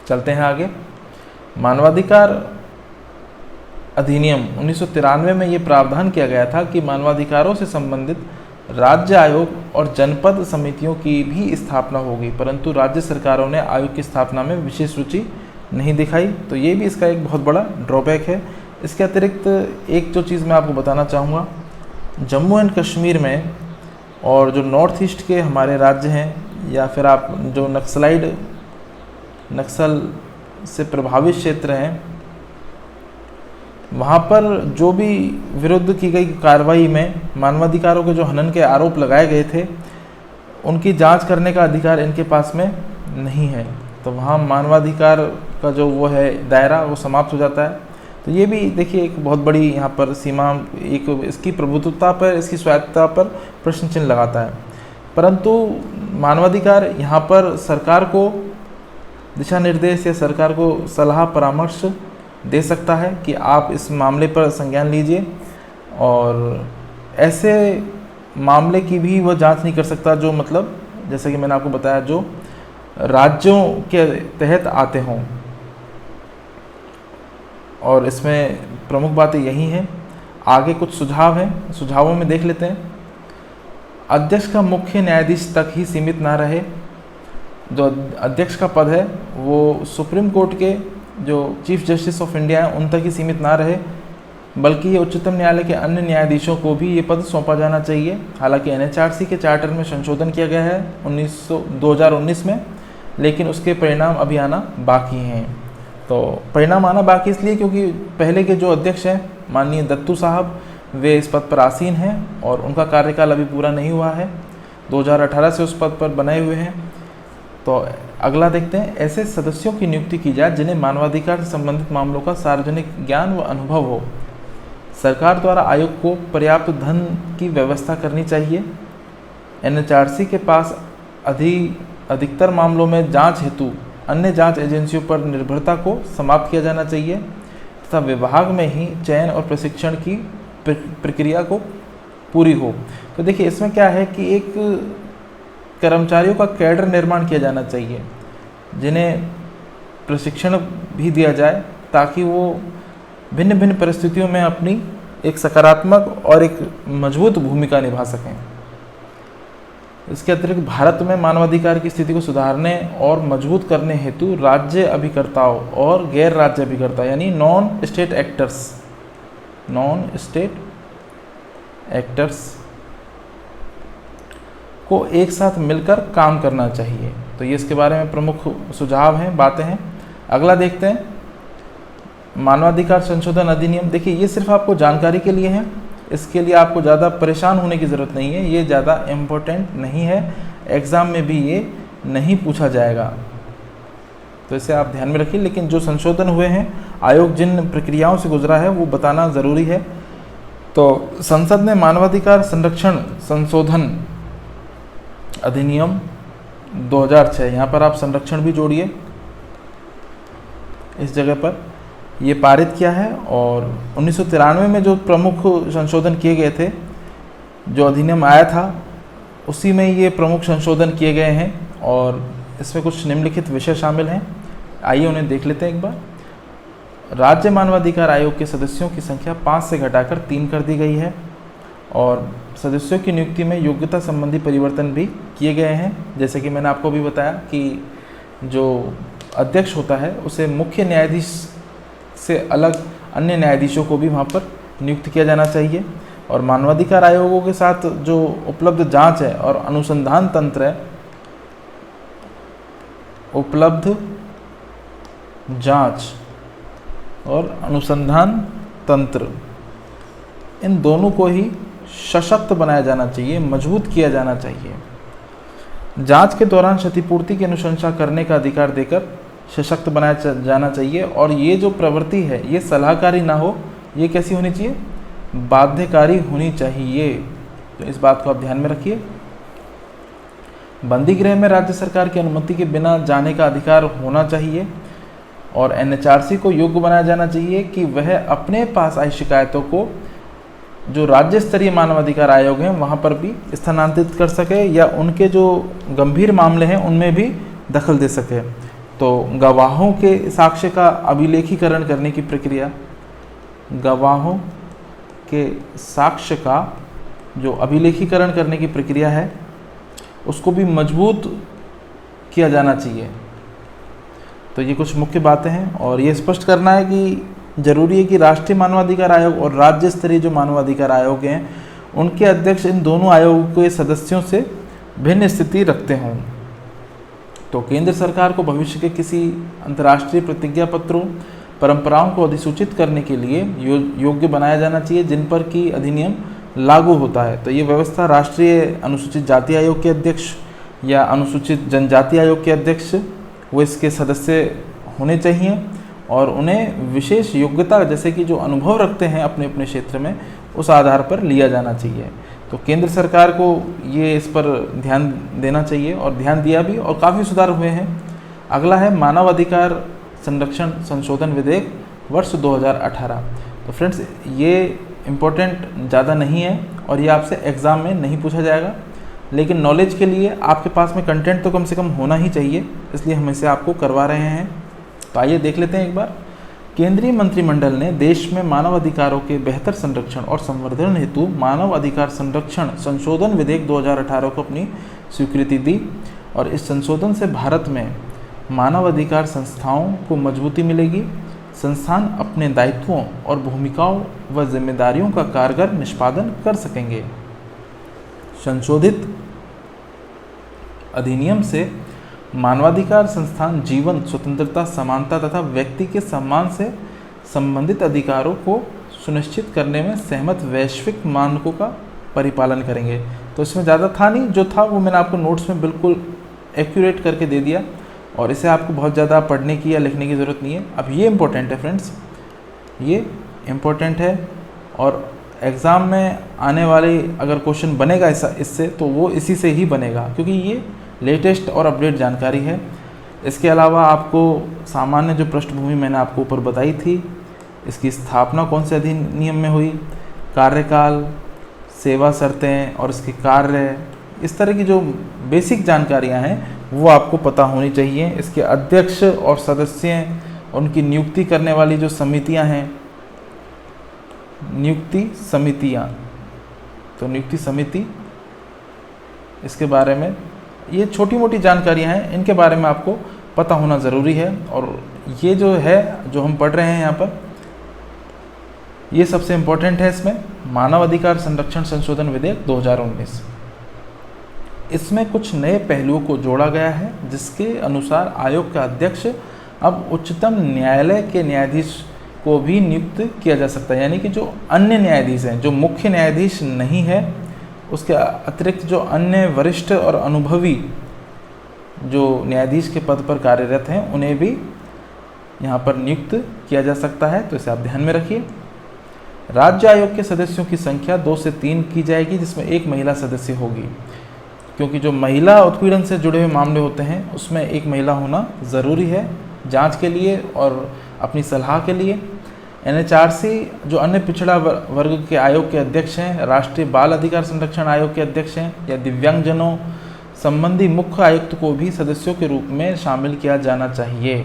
चलते हैं आगे। मानवाधिकार अधिनियम 1993 में ये प्रावधान किया गया था कि मानवाधिकारों से संबंधित राज्य आयोग और जनपद समितियों की भी स्थापना होगी, परंतु राज्य सरकारों ने आयोग की स्थापना में विशेष रुचि नहीं दिखाई। तो ये भी इसका एक बहुत बड़ा ड्रॉबैक है। इसके अतिरिक्त एक जो चीज़ मैं आपको बताना चाहूँगा, जम्मू एंड कश्मीर में और जो नॉर्थ ईस्ट के हमारे राज्य हैं, या फिर आप जो नक्सल से प्रभावित क्षेत्र हैं, वहाँ पर जो भी विरुद्ध की गई कार्रवाई में मानवाधिकारों के जो हनन के आरोप लगाए गए थे, उनकी जांच करने का अधिकार इनके पास में नहीं है। तो वहाँ मानवाधिकार का जो वो है दायरा, वो समाप्त हो जाता है। तो ये भी देखिए एक बहुत बड़ी यहाँ पर सीमा, एक इसकी प्रभुत्वता पर, इसकी स्वायत्तता पर प्रश्न चिन्ह लगाता है। परंतु मानवाधिकार यहाँ पर सरकार को दिशा निर्देश या सरकार को सलाह परामर्श दे सकता है कि आप इस मामले पर संज्ञान लीजिए, और ऐसे मामले की भी वह जांच नहीं कर सकता जो मतलब जैसे कि मैंने आपको बताया जो राज्यों के तहत आते हों। और इसमें प्रमुख बातें यही हैं। आगे कुछ सुझाव हैं, सुझावों में देख लेते हैं। अध्यक्ष का मुख्य न्यायाधीश तक ही सीमित ना रहे। जो अध्यक्ष का पद है वो सुप्रीम कोर्ट के जो चीफ जस्टिस ऑफ इंडिया हैं उन तक ही सीमित ना रहे, बल्कि ये उच्चतम न्यायालय के अन्य न्यायाधीशों को भी ये पद सौंपा जाना चाहिए। हालांकि एनएचआरसी के चार्टर में संशोधन किया गया है 2019 में, लेकिन उसके परिणाम अभी आना बाकी हैं। तो परिणाम आना बाकी इसलिए क्योंकि पहले के जो अध्यक्ष हैं माननीय दत्तू साहब, वे इस पद पर आसीन हैं और उनका कार्यकाल अभी पूरा नहीं हुआ है, 2018 से उस पद पर बनाए हुए हैं। तो अगला देखते हैं, ऐसे सदस्यों की नियुक्ति की जाए जिन्हें मानवाधिकार से संबंधित मामलों का सार्वजनिक ज्ञान व अनुभव हो। सरकार द्वारा आयोग को पर्याप्त धन की व्यवस्था करनी चाहिए। एनएचआरसी के पास अधिकतर मामलों में जांच हेतु अन्य जांच एजेंसियों पर निर्भरता को समाप्त किया जाना चाहिए तथा विभाग में ही चयन और प्रशिक्षण की प्रक्रिया को पूरी हो। तो देखिए इसमें क्या है कि एक कर्मचारियों का कैडर निर्माण किया जाना चाहिए, जिन्हें प्रशिक्षण भी दिया जाए ताकि वो भिन्न भिन्न परिस्थितियों में अपनी एक सकारात्मक और एक मजबूत भूमिका निभा सकें। इसके अतिरिक्त भारत में मानवाधिकार की स्थिति को सुधारने और मजबूत करने हेतु राज्य अभिकर्ताओं और गैर राज्य अभिकर्ता यानी नॉन स्टेट एक्टर्स को एक साथ मिलकर काम करना चाहिए। तो ये इसके बारे में प्रमुख सुझाव हैं, बातें हैं। अगला देखते हैं, मानवाधिकार संशोधन अधिनियम। देखिए ये सिर्फ आपको जानकारी के लिए है, इसके लिए आपको ज़्यादा परेशान होने की ज़रूरत नहीं है, ये ज़्यादा इम्पोर्टेंट नहीं है, एग्ज़ाम में भी ये नहीं पूछा जाएगा, तो इसे आप ध्यान में रखिए। लेकिन जो संशोधन हुए हैं, आयोग जिन प्रक्रियाओं से गुजरा है वो बताना ज़रूरी है। तो संसद ने मानवाधिकार संरक्षण संशोधन अधिनियम 2006, यहाँ पर आप संरक्षण भी जोड़िए इस जगह पर, ये पारित किया है। और 1993 में जो प्रमुख संशोधन किए गए थे, जो अधिनियम आया था उसी में ये प्रमुख संशोधन किए गए हैं और इसमें कुछ निम्नलिखित विषय शामिल हैं। आइए उन्हें देख लेते हैं एक बार। राज्य मानवाधिकार आयोग के सदस्यों की संख्या 5 से घटाकर 3 कर दी गई है और सदस्यों की नियुक्ति में योग्यता संबंधी परिवर्तन भी किए गए हैं। जैसे कि मैंने आपको भी बताया कि जो अध्यक्ष होता है उसे मुख्य न्यायाधीश से अलग अन्य न्यायाधीशों को भी वहाँ पर नियुक्त किया जाना चाहिए। और मानवाधिकार आयोगों के साथ जो उपलब्ध जांच है और अनुसंधान तंत्र है, उपलब्ध जांच और अनुसंधान तंत्र, इन दोनों को ही सशक्त बनाया जाना चाहिए, मजबूत किया जाना चाहिए। जांच के दौरान क्षतिपूर्ति की अनुशंसा करने का अधिकार देकर सशक्त बनाया जाना चाहिए। और ये जो प्रवृत्ति है ये सलाहकारी ना हो, ये कैसी होनी चाहिए, बाध्यकारी होनी चाहिए। तो इस बात को आप ध्यान में रखिए। बंदी गृह में राज्य सरकार की अनुमति के बिना जाने का अधिकार होना चाहिए। और एनएचआरसी को योग्य बनाया जाना चाहिए कि वह अपने पास आई शिकायतों को जो राज्य स्तरीय मानवाधिकार आयोग हैं वहाँ पर भी स्थानांतरित कर सके या उनके जो गंभीर मामले हैं उनमें भी दखल दे सके। तो गवाहों के साक्ष्य का अभिलेखीकरण करने की प्रक्रिया, गवाहों के साक्ष्य का जो अभिलेखीकरण करने की प्रक्रिया है उसको भी मजबूत किया जाना चाहिए। तो ये कुछ मुख्य बातें हैं और ये स्पष्ट करना है कि जरूरी है कि राष्ट्रीय मानवाधिकार आयोग और राज्य स्तरीय जो मानवाधिकार आयोग हैं उनके अध्यक्ष इन दोनों आयोगों के सदस्यों से भिन्न स्थिति रखते हों। तो केंद्र सरकार को भविष्य के किसी अंतर्राष्ट्रीय प्रतिज्ञा पत्रों परंपराओं को अधिसूचित करने के लिए योग्य बनाया जाना चाहिए जिन पर कि अधिनियम लागू होता है। तो ये व्यवस्था राष्ट्रीय अनुसूचित जाति आयोग के अध्यक्ष या अनुसूचित जनजाति आयोग के अध्यक्ष वो इसके सदस्य होने चाहिए और उन्हें विशेष योग्यता जैसे कि जो अनुभव रखते हैं अपने अपने क्षेत्र में उस आधार पर लिया जाना चाहिए। तो केंद्र सरकार को ये इस पर ध्यान देना चाहिए और ध्यान दिया भी और काफ़ी सुधार हुए हैं। अगला है मानव अधिकार संरक्षण संशोधन विधेयक वर्ष 2018। तो फ्रेंड्स ये इम्पोर्टेंट ज़्यादा नहीं है और ये आपसे एग्ज़ाम में नहीं पूछा जाएगा, लेकिन नॉलेज के लिए आपके पास में कंटेंट तो कम से कम होना ही चाहिए, इसलिए हम इसे आपको करवा रहे हैं। तो आइए देख लेते हैं एक बार। केंद्रीय मंत्रिमंडल ने देश में मानव अधिकारों के बेहतर संरक्षण और संवर्धन हेतु मानव अधिकार संरक्षण संशोधन विधेयक 2018 को अपनी स्वीकृति दी और इस संशोधन से भारत में मानव अधिकार संस्थाओं को मजबूती मिलेगी। संस्थान अपने दायित्वों और भूमिकाओं व जिम्मेदारियों का कारगर निष्पादन कर सकेंगे। संशोधित अधिनियम से मानवाधिकार संस्थान जीवन, स्वतंत्रता, समानता तथा व्यक्ति के सम्मान से संबंधित अधिकारों को सुनिश्चित करने में सहमत वैश्विक मानकों का परिपालन करेंगे। तो इसमें ज़्यादा था नहीं, जो था वो मैंने आपको नोट्स में बिल्कुल एक्यूरेट करके दे दिया और इसे आपको बहुत ज़्यादा पढ़ने की या लिखने की ज़रूरत नहीं है। अब ये इम्पोर्टेंट है फ्रेंड्स, ये इम्पोर्टेंट है और एग्ज़ाम में आने वाले अगर क्वेश्चन बनेगा इससे तो वो इसी से ही बनेगा, क्योंकि ये लेटेस्ट और अपडेट जानकारी है। इसके अलावा आपको सामान्य जो पृष्ठभूमि मैंने आपको ऊपर बताई थी, इसकी स्थापना कौन से अधिनियम में हुई, कार्यकाल, सेवा शर्तें और इसके कार्य, इस तरह की जो बेसिक जानकारियां हैं वो आपको पता होनी चाहिए। इसके अध्यक्ष और सदस्य, उनकी नियुक्ति करने वाली जो समितियां हैं, नियुक्ति समितियां, तो नियुक्ति समिति, इसके बारे में ये छोटी मोटी जानकारियां हैं, इनके बारे में आपको पता होना ज़रूरी है। और ये जो है जो हम पढ़ रहे हैं यहाँ पर, ये सबसे इम्पोर्टेंट है। इसमें मानव अधिकार संरक्षण संशोधन विधेयक 2019, इसमें कुछ नए पहलुओं को जोड़ा गया है जिसके अनुसार आयोग का अध्यक्ष अब उच्चतम न्यायालय के न्यायाधीश को भी नियुक्त किया जा सकता है। यानी कि जो अन्य न्यायाधीश हैं, जो मुख्य न्यायाधीश नहीं है, उसके अतिरिक्त जो अन्य वरिष्ठ और अनुभवी जो न्यायाधीश के पद पर कार्यरत हैं उन्हें भी यहाँ पर नियुक्त किया जा सकता है। तो इसे आप ध्यान में रखिए। राज्य आयोग के सदस्यों की संख्या 2 से 3 की जाएगी, जिसमें एक महिला सदस्य होगी, क्योंकि जो महिला उत्पीड़न से जुड़े हुए मामले होते हैं उसमें एक महिला होना ज़रूरी है जांच के लिए और अपनी सलाह के लिए। एनएचआरसी जो अन्य पिछड़ा वर्ग के आयोग के अध्यक्ष हैं, राष्ट्रीय बाल अधिकार संरक्षण आयोग के अध्यक्ष हैं या दिव्यांगजनों संबंधी मुख्य आयुक्त को भी सदस्यों के रूप में शामिल किया जाना चाहिए।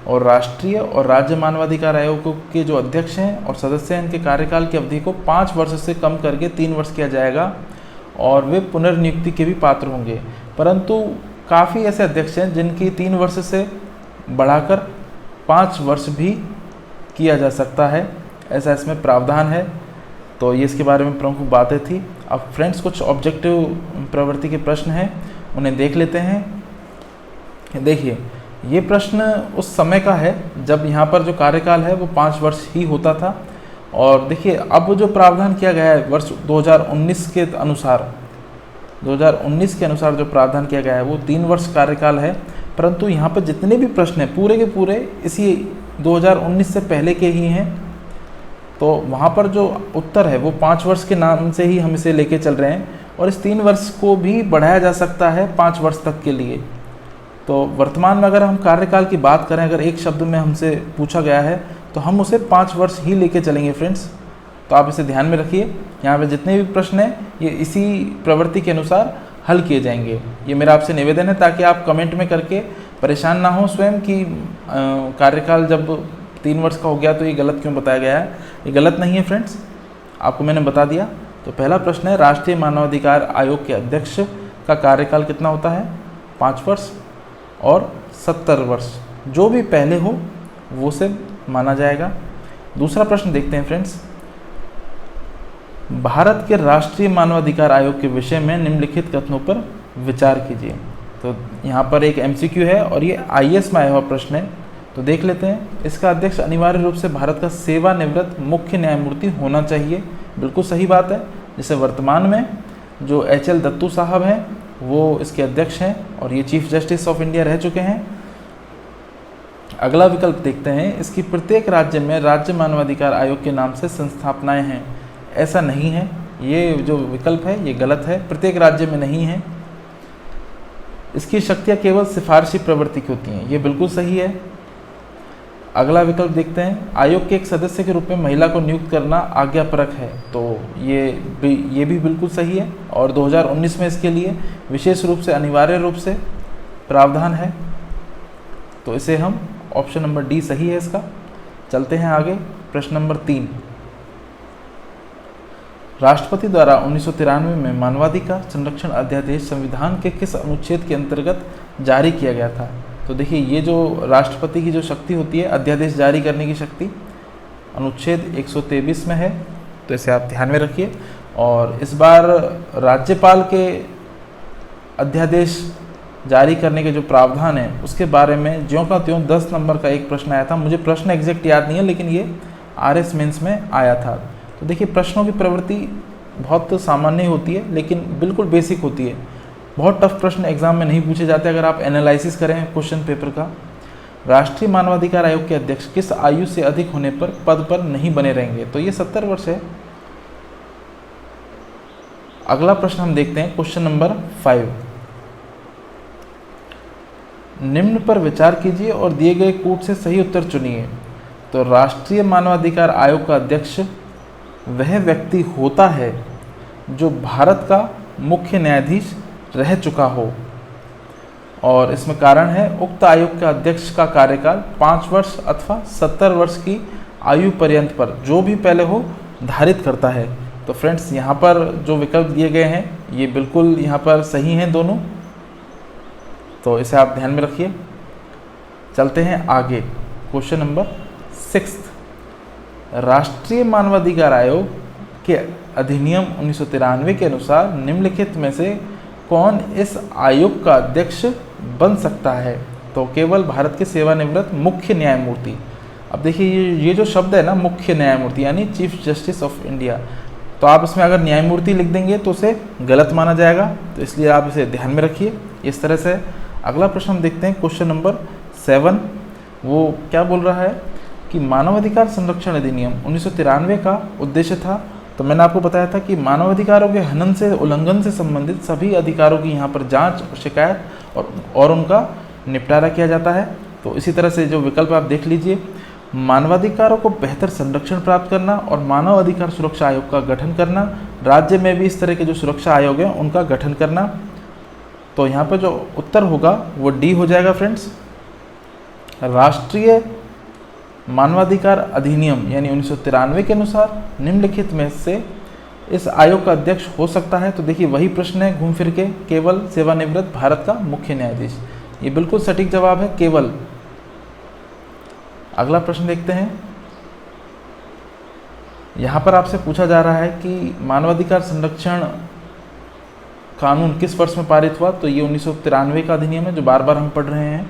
और राष्ट्रीय और राज्य मानवाधिकार आयोगों के जो अध्यक्ष हैं और सदस्य हैं, इनके कार्यकाल की अवधि को 5 वर्ष से कम करके 3 वर्ष किया जाएगा और वे पुनर्नियुक्ति के भी पात्र होंगे। परंतु काफ़ी ऐसे अध्यक्ष हैं जिनकी 3 वर्ष से बढ़ाकर 5 वर्ष भी किया जा सकता है, ऐसा इसमें प्रावधान है। तो ये इसके बारे में प्रमुख बातें थी। अब फ्रेंड्स कुछ ऑब्जेक्टिव प्रवृत्ति के प्रश्न हैं, उन्हें देख लेते हैं। देखिए, ये प्रश्न उस समय का है जब यहाँ पर जो कार्यकाल है वो 5 वर्ष ही होता था। और देखिए अब जो प्रावधान किया गया है वर्ष 2019 के अनुसार, 2019 के अनुसार जो प्रावधान किया गया है वो 3 वर्ष कार्यकाल है। परंतु यहाँ पर जितने भी प्रश्न हैं पूरे के पूरे इसी 2019 से पहले के ही हैं। तो वहाँ पर जो उत्तर है वो 5 वर्ष के नाम से ही हम इसे लेके चल रहे हैं और इस 3 वर्ष को भी बढ़ाया जा सकता है 5 वर्ष तक के लिए। तो वर्तमान में अगर हम कार्यकाल की बात करें, अगर एक शब्द में हमसे पूछा गया है तो हम उसे 5 वर्ष ही लेके चलेंगे फ्रेंड्स। तो आप इसे ध्यान में रखिए। यहाँ पे जितने भी प्रश्न हैं ये इसी प्रवृत्ति के अनुसार हल किए जाएंगे। ये मेरा आपसे निवेदन है ताकि आप कमेंट में करके परेशान ना हो स्वयं कि कार्यकाल जब 3 वर्ष का हो गया तो ये गलत क्यों बताया गया है। ये गलत नहीं है फ्रेंड्स, आपको मैंने बता दिया। तो पहला प्रश्न है, राष्ट्रीय मानवाधिकार आयोग के अध्यक्ष का कार्यकाल कितना होता है? 5 वर्ष और 70 वर्ष, जो भी पहले हो वो से माना जाएगा। दूसरा प्रश्न देखते हैं फ्रेंड्स, भारत के राष्ट्रीय मानवाधिकार आयोग के विषय में निम्नलिखित कथनों पर विचार कीजिए। तो यहाँ पर एक MCQ है और ये IAS में आया हुआ प्रश्न है, तो देख लेते हैं। इसका अध्यक्ष अनिवार्य रूप से भारत का सेवानिवृत्त मुख्य न्यायमूर्ति होना चाहिए। बिल्कुल सही बात है। जैसे वर्तमान में जो HL दत्तू साहब हैं वो इसके अध्यक्ष हैं और ये चीफ जस्टिस ऑफ इंडिया रह चुके हैं। अगला विकल्प देखते हैं, इसकी प्रत्येक राज्य में राज्य मानवाधिकार आयोग के नाम से संस्थापनाएं हैं। ऐसा नहीं है, ये जो विकल्प है ये गलत है, प्रत्येक राज्य में नहीं है। इसकी शक्तियाँ केवल सिफारशी प्रवृत्ति की होती हैं, ये बिल्कुल सही है। अगला विकल्प देखते हैं, आयोग के एक सदस्य के रूप में महिला को नियुक्त करना आज्ञापरक है। तो ये भी बिल्कुल सही है और 2019 में इसके लिए विशेष रूप से अनिवार्य रूप से प्रावधान है। तो इसे हम ऑप्शन नंबर डी सही है इसका। चलते हैं आगे, प्रश्न नंबर 3, राष्ट्रपति द्वारा 1993 में मानवाधिकार संरक्षण अध्यादेश संविधान के किस अनुच्छेद के अंतर्गत जारी किया गया था? तो देखिए, ये जो राष्ट्रपति की जो शक्ति होती है अध्यादेश जारी करने की शक्ति, अनुच्छेद 123 में है, तो इसे आप ध्यान में रखिए। और इस बार राज्यपाल के अध्यादेश जारी करने के जो प्रावधान है उसके बारे में ज्यों का त्यों 10 नंबर का एक प्रश्न आया था। मुझे प्रश्न एग्जैक्ट याद नहीं है, लेकिन ये RS मेंस में आया था। तो देखिए, प्रश्नों की प्रवृत्ति बहुत सामान्य होती है लेकिन बिल्कुल बेसिक होती है। बहुत टफ प्रश्न एग्जाम में नहीं पूछे जाते अगर आप एनालिसिस करें क्वेश्चन पेपर का। राष्ट्रीय मानवाधिकार आयोग के अध्यक्ष किस आयु से अधिक होने पर पद पर नहीं बने रहेंगे? तो ये 70 वर्ष है। अगला प्रश्न हम देखते हैं, क्वेश्चन नंबर 5, निम्न पर विचार कीजिए और दिए गए कूट से सही उत्तर चुनिए। तो राष्ट्रीय मानवाधिकार आयोग का अध्यक्ष वह व्यक्ति होता है जो भारत का मुख्य न्यायाधीश रह चुका हो, और इसमें कारण है उक्त आयोग के अध्यक्ष का कार्यकाल 5 वर्ष अथवा 70 वर्ष की आयु पर्यंत पर जो भी पहले हो धारित करता है। तो फ्रेंड्स, यहाँ पर जो विकल्प दिए गए हैं ये बिल्कुल यहाँ पर सही हैं दोनों, तो इसे आप ध्यान में रखिए। चलते हैं आगे, क्वेश्चन नंबर 6, राष्ट्रीय मानवाधिकार आयोग के अधिनियम 1993 के अनुसार निम्नलिखित में से कौन इस आयोग का अध्यक्ष बन सकता है? तो केवल भारत के सेवानिवृत्त मुख्य न्यायमूर्ति। अब देखिए, ये जो शब्द है ना, मुख्य न्यायमूर्ति यानी चीफ जस्टिस ऑफ इंडिया, तो आप इसमें अगर न्यायमूर्ति लिख देंगे तो उसे गलत माना जाएगा, तो इसलिए आप इसे ध्यान में रखिए इस तरह से। अगला प्रश्न हम देखते हैं, क्वेश्चन नंबर 7, वो क्या बोल रहा है कि मानवाधिकार संरक्षण अधिनियम 1993 का उद्देश्य था। तो मैंने आपको बताया था कि मानवाधिकारों के हनन से, उल्लंघन से संबंधित सभी अधिकारों की यहाँ पर जांच, शिकायत और उनका निपटारा किया जाता है। तो इसी तरह से जो विकल्प आप देख लीजिए, मानवाधिकारों को बेहतर संरक्षण प्राप्त करना और मानव अधिकार सुरक्षा आयोग का गठन करना, राज्य में भी इस तरह के जो सुरक्षा आयोग हैं उनका गठन करना। तो यहाँ पर जो उत्तर होगा वो डी हो जाएगा फ्रेंड्स। राष्ट्रीय मानवाधिकार अधिनियम यानी 1993 के अनुसार निम्नलिखित में से इस आयोग का अध्यक्ष हो सकता है। तो देखिए, वही प्रश्न है घूम फिर के, केवल सेवानिवृत्त भारत का मुख्य न्यायाधीश। ये बिल्कुल सटीक जवाब है, केवल। अगला प्रश्न देखते हैं, यहाँ पर आपसे पूछा जा रहा है कि मानवाधिकार संरक्षण कानून किस वर्ष में पारित हुआ? तो ये 1993 का अधिनियम है जो बार बार हम पढ़ रहे हैं।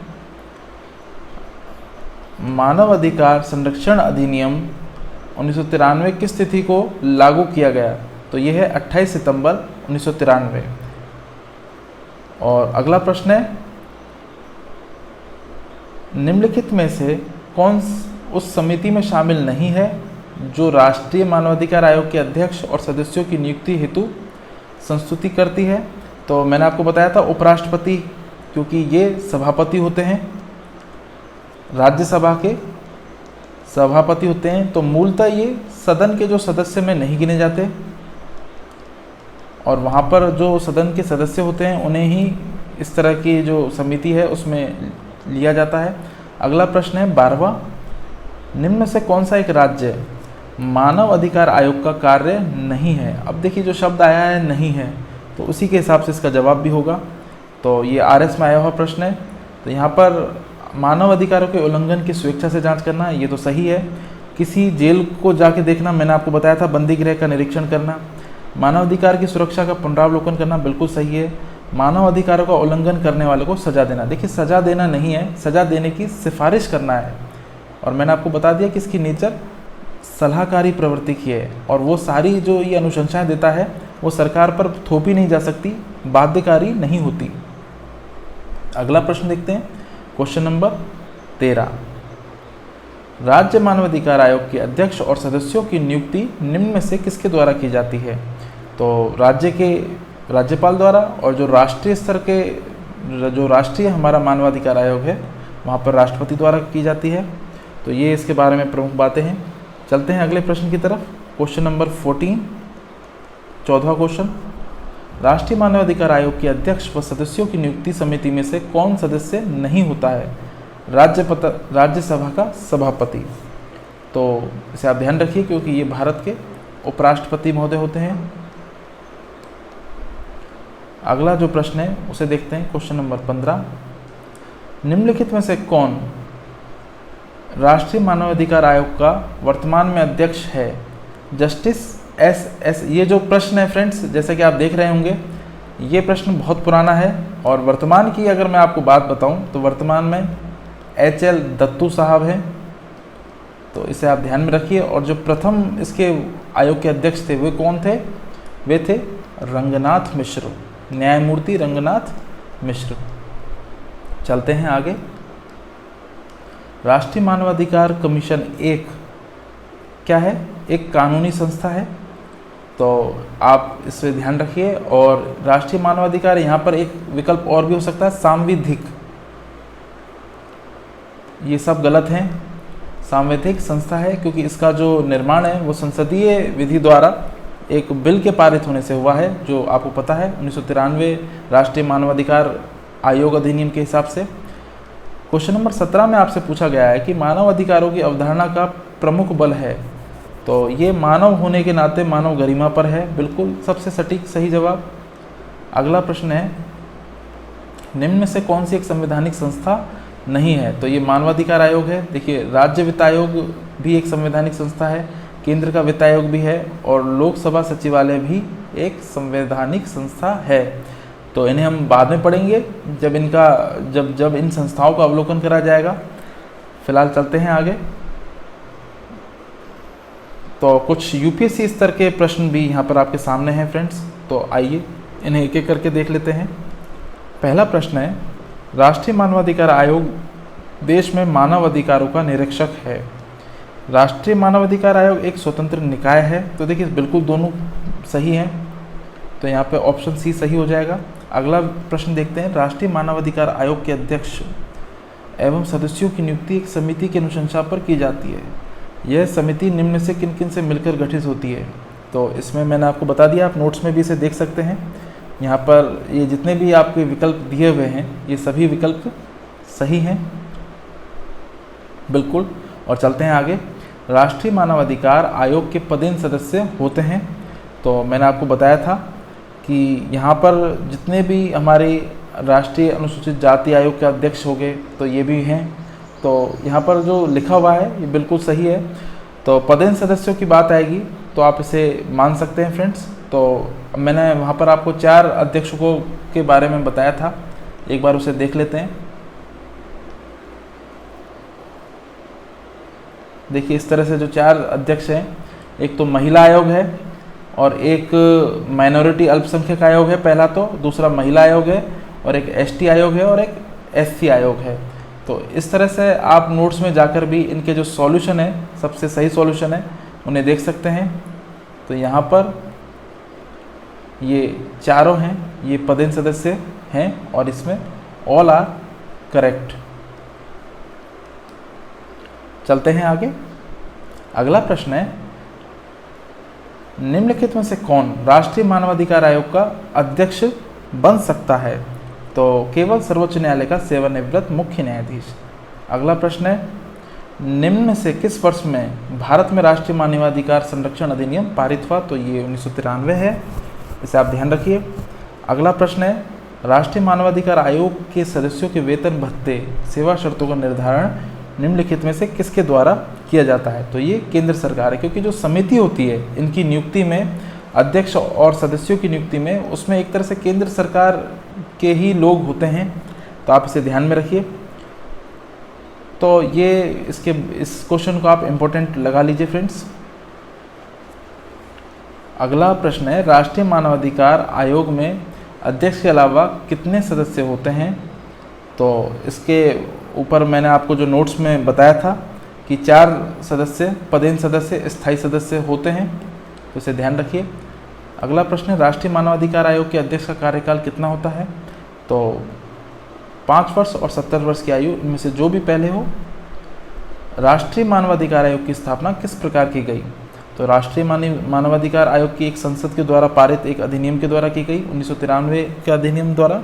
मानव अधिकार संरक्षण अधिनियम 1993 किस तिथि को लागू किया गया? तो यह है 28 सितंबर 1993। और अगला प्रश्न है, निम्नलिखित में से कौन उस समिति में शामिल नहीं है जो राष्ट्रीय मानवाधिकार आयोग के अध्यक्ष और सदस्यों की नियुक्ति हेतु संस्तुति करती है? तो मैंने आपको बताया था उपराष्ट्रपति क्योंकि ये सभापति होते हैं, राज्यसभा के सभापति होते हैं, तो मूलतः ये सदन के जो सदस्य में नहीं गिने जाते और वहाँ पर जो सदन के सदस्य होते हैं उन्हें ही इस तरह की जो समिति है उसमें लिया जाता है। अगला प्रश्न है 12वां, निम्न में से कौन सा एक राज्य मानव अधिकार आयोग का कार्य नहीं है। अब देखिए जो शब्द आया है नहीं है, तो उसी के हिसाब से इसका जवाब भी होगा। तो ये RS में आया हुआ प्रश्न है। तो यहाँ पर मानव अधिकारों के उल्लंघन की स्वेच्छा से जांच करना, ये तो सही है। किसी जेल को जाके देखना, मैंने आपको बताया था, बंदी गृह का निरीक्षण करना। मानव अधिकार की सुरक्षा का पुनरावलोकन करना, बिल्कुल सही है। मानव अधिकारों का उल्लंघन करने वाले को सजा देना, देखिए सजा देना नहीं है, सजा देने की सिफारिश करना है। और मैंने आपको बता दिया कि इसकी नेचर सलाहकारी प्रवृत्ति की है और वो सारी जो ये अनुशंसाएं देता है वो सरकार पर थोपी नहीं जा सकती, बाध्यकारी नहीं होती। अगला प्रश्न देखते हैं, क्वेश्चन नंबर 13, राज्य मानवाधिकार आयोग के अध्यक्ष और सदस्यों की नियुक्ति निम्न में से किसके द्वारा की जाती है। तो राज्य के राज्यपाल द्वारा, और जो राष्ट्रीय स्तर के जो राष्ट्रीय हमारा मानवाधिकार आयोग है वहाँ पर राष्ट्रपति द्वारा की जाती है। तो ये इसके बारे में प्रमुख बातें हैं। चलते हैं अगले प्रश्न की तरफ, क्वेश्चन नंबर 14, 14वां क्वेश्चन, राष्ट्रीय मानवाधिकार आयोग के अध्यक्ष व सदस्यों की नियुक्ति समिति में से कौन सदस्य नहीं होता है। राज्यसभा का सभापति। तो इसे आप ध्यान रखिए क्योंकि ये भारत के उपराष्ट्रपति महोदय होते हैं। अगला जो प्रश्न है उसे देखते हैं, क्वेश्चन नंबर 15, निम्नलिखित में से कौन राष्ट्रीय मानवाधिकार आयोग का वर्तमान में अध्यक्ष है। जस्टिस SS, ये जो प्रश्न है फ्रेंड्स, जैसे कि आप देख रहे होंगे, ये प्रश्न बहुत पुराना है और वर्तमान की अगर मैं आपको बात बताऊं तो वर्तमान में HL दत्तू साहब हैं। तो इसे आप ध्यान में रखिए। और जो प्रथम इसके आयोग के अध्यक्ष थे वे कौन थे, वे थे रंगनाथ मिश्र, न्यायमूर्ति रंगनाथ मिश्र। चलते हैं आगे, राष्ट्रीय मानवाधिकार कमीशन एक क्या है, एक कानूनी संस्था है। तो आप इसे ध्यान रखिए। और राष्ट्रीय मानवाधिकार, यहाँ पर एक विकल्प और भी हो सकता है, सांविधिक, ये सब गलत हैं। सांविधिक संस्था है क्योंकि इसका जो निर्माण है वो संसदीय विधि द्वारा एक बिल के पारित होने से हुआ है, जो आपको पता है 1993 राष्ट्रीय मानवाधिकार आयोग अधिनियम के हिसाब से। क्वेश्चन नंबर 17 में आपसे पूछा गया है कि मानव अधिकारों की अवधारणा का प्रमुख बल है। तो ये मानव होने के नाते मानव गरिमा पर है, बिल्कुल सबसे सटीक सही जवाब। अगला प्रश्न है, निम्न में से कौन सी एक संवैधानिक संस्था नहीं है। तो ये मानवाधिकार आयोग है। देखिए राज्य वित्त आयोग भी एक संवैधानिक संस्था है, केंद्र का वित्त आयोग भी है और लोकसभा सचिवालय भी एक संवैधानिक संस्था है। तो इन्हें हम बाद में पढ़ेंगे जब इन संस्थाओं का अवलोकन करा जाएगा। फिलहाल चलते हैं आगे। तो कुछ UPSC स्तर के प्रश्न भी यहाँ पर आपके सामने हैं फ्रेंड्स, तो आइए इन्हें एक एक करके देख लेते हैं। पहला प्रश्न है, राष्ट्रीय मानवाधिकार आयोग देश में मानव अधिकारों का निरीक्षक है। राष्ट्रीय मानवाधिकार आयोग एक स्वतंत्र निकाय है। तो देखिए बिल्कुल दोनों सही हैं, तो यहाँ पे ऑप्शन C सही हो जाएगा। अगला प्रश्न देखते हैं, राष्ट्रीय मानवाधिकार आयोग के अध्यक्ष एवं सदस्यों की नियुक्ति एक समिति की अनुशंसा पर की जाती है। यह समिति निम्न में से किन किन से मिलकर गठित होती है। तो इसमें मैंने आपको बता दिया, आप नोट्स में भी इसे देख सकते हैं। यहाँ पर ये जितने भी आपके विकल्प दिए हुए हैं ये सभी विकल्प सही हैं बिल्कुल। और चलते हैं आगे, राष्ट्रीय मानवाधिकार आयोग के पदेन सदस्य होते हैं। तो मैंने आपको बताया था कि यहाँ पर जितने भी हमारे राष्ट्रीय अनुसूचित जाति आयोग के अध्यक्ष हो गए तो ये भी हैं। तो यहाँ पर जो लिखा हुआ है ये बिल्कुल सही है। तो पदेन सदस्यों की बात आएगी तो आप इसे मान सकते हैं फ्रेंड्स। तो मैंने वहाँ पर आपको 4 अध्यक्षों के बारे में बताया था, एक बार उसे देख लेते हैं। देखिए इस तरह से जो 4 अध्यक्ष हैं, एक तो महिला आयोग है और एक माइनॉरिटी अल्पसंख्यक आयोग है पहला, तो दूसरा महिला आयोग है और एक ST आयोग है और एक SC आयोग है। तो इस तरह से आप नोट्स में जाकर भी इनके जो सॉल्यूशन है, सबसे सही सॉल्यूशन है, उन्हें देख सकते हैं। तो यहाँ पर ये चारों हैं, ये पदेन सदस्य हैं और इसमें ऑल आर करेक्ट। चलते हैं आगे। अगला प्रश्न है, निम्नलिखित में से कौन राष्ट्रीय मानवाधिकार आयोग का अध्यक्ष बन सकता है? तो केवल सर्वोच्च न्यायालय का सेवानिवृत्त मुख्य न्यायाधीश। अगला प्रश्न है, निम्न में से किस वर्ष में भारत में राष्ट्रीय मानवाधिकार संरक्षण अधिनियम पारित हुआ? तो ये 1993 है, इसे आप ध्यान रखिए। अगला प्रश्न है, राष्ट्रीय मानवाधिकार आयोग के सदस्यों के वेतन भत्ते सेवा शर्तों का निर्धारण निम्नलिखित में से किसके द्वारा किया जाता है? तो ये केंद्र सरकार है, क्योंकि जो समिति होती है इनकी नियुक्ति में, अध्यक्ष और सदस्यों की नियुक्ति में, उसमें एक तरह से केंद्र सरकार के ही लोग होते हैं, तो आप इसे ध्यान में रखिए। तो ये इस क्वेश्चन को आप इम्पोर्टेंट लगा लीजिए फ्रेंड्स। अगला प्रश्न है, राष्ट्रीय मानवाधिकार आयोग में अध्यक्ष के अलावा कितने सदस्य होते हैं? तो इसके ऊपर मैंने आपको जो नोट्स में बताया था कि 4 सदस्य, पदेन सदस्य, स्थायी सदस्य होते हैं, तो इसे ध्यान रखिए। अगला प्रश्न है, राष्ट्रीय मानवाधिकार आयोग के अध्यक्ष का कार्यकाल कितना होता है? तो 5 वर्ष और 70 वर्ष की आयु, इनमें से जो भी पहले हो। राष्ट्रीय मानवाधिकार आयोग की स्थापना किस प्रकार की गई? तो राष्ट्रीय मानवाधिकार आयोग की एक संसद के द्वारा पारित एक अधिनियम के द्वारा की गई, 1993 के अधिनियम द्वारा।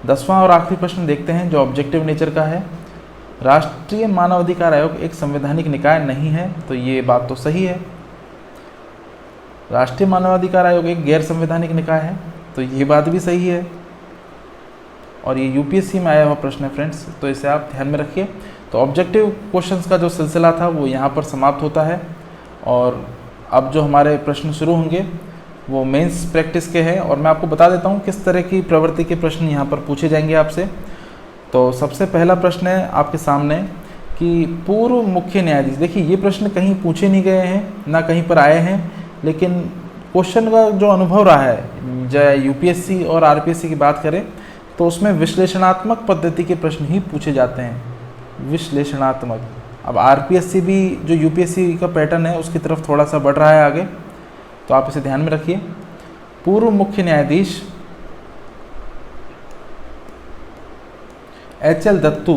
10वां और आखिरी प्रश्न देखते हैं, जो ऑब्जेक्टिव नेचर का है। राष्ट्रीय मानवाधिकार आयोग एक संवैधानिक निकाय नहीं है, तो ये बात तो सही है। राष्ट्रीय मानवाधिकार आयोग एक गैर संवैधानिक निकाय है, तो ये बात भी सही है। और ये यूपीएससी में आया हुआ प्रश्न है फ्रेंड्स, तो इसे आप ध्यान में रखिए। तो ऑब्जेक्टिव क्वेश्चंस का जो सिलसिला था वो यहाँ पर समाप्त होता है, और अब जो हमारे प्रश्न शुरू होंगे वो मेंस प्रैक्टिस के हैं, और मैं आपको बता देता हूँ किस तरह की प्रवृत्ति के प्रश्न यहाँ पर पूछे जाएंगे आपसे। तो सबसे पहला प्रश्न है आपके सामने कि पूर्व मुख्य न्यायाधीश, देखिए ये प्रश्न कहीं पूछे नहीं गए हैं, ना कहीं पर आए हैं, लेकिन क्वेश्चन का जो अनुभव रहा है, चाहे यूपीएससी और आरपीएससी की बात करें, तो उसमें विश्लेषणात्मक पद्धति के प्रश्न ही पूछे जाते हैं, विश्लेषणात्मक। अब आरपीएससी भी जो यूपीएससी का पैटर्न है उसकी तरफ थोड़ा सा बढ़ रहा है आगे, तो आप इसे ध्यान में रखिए। पूर्व मुख्य न्यायाधीश एच.एल. दत्तू,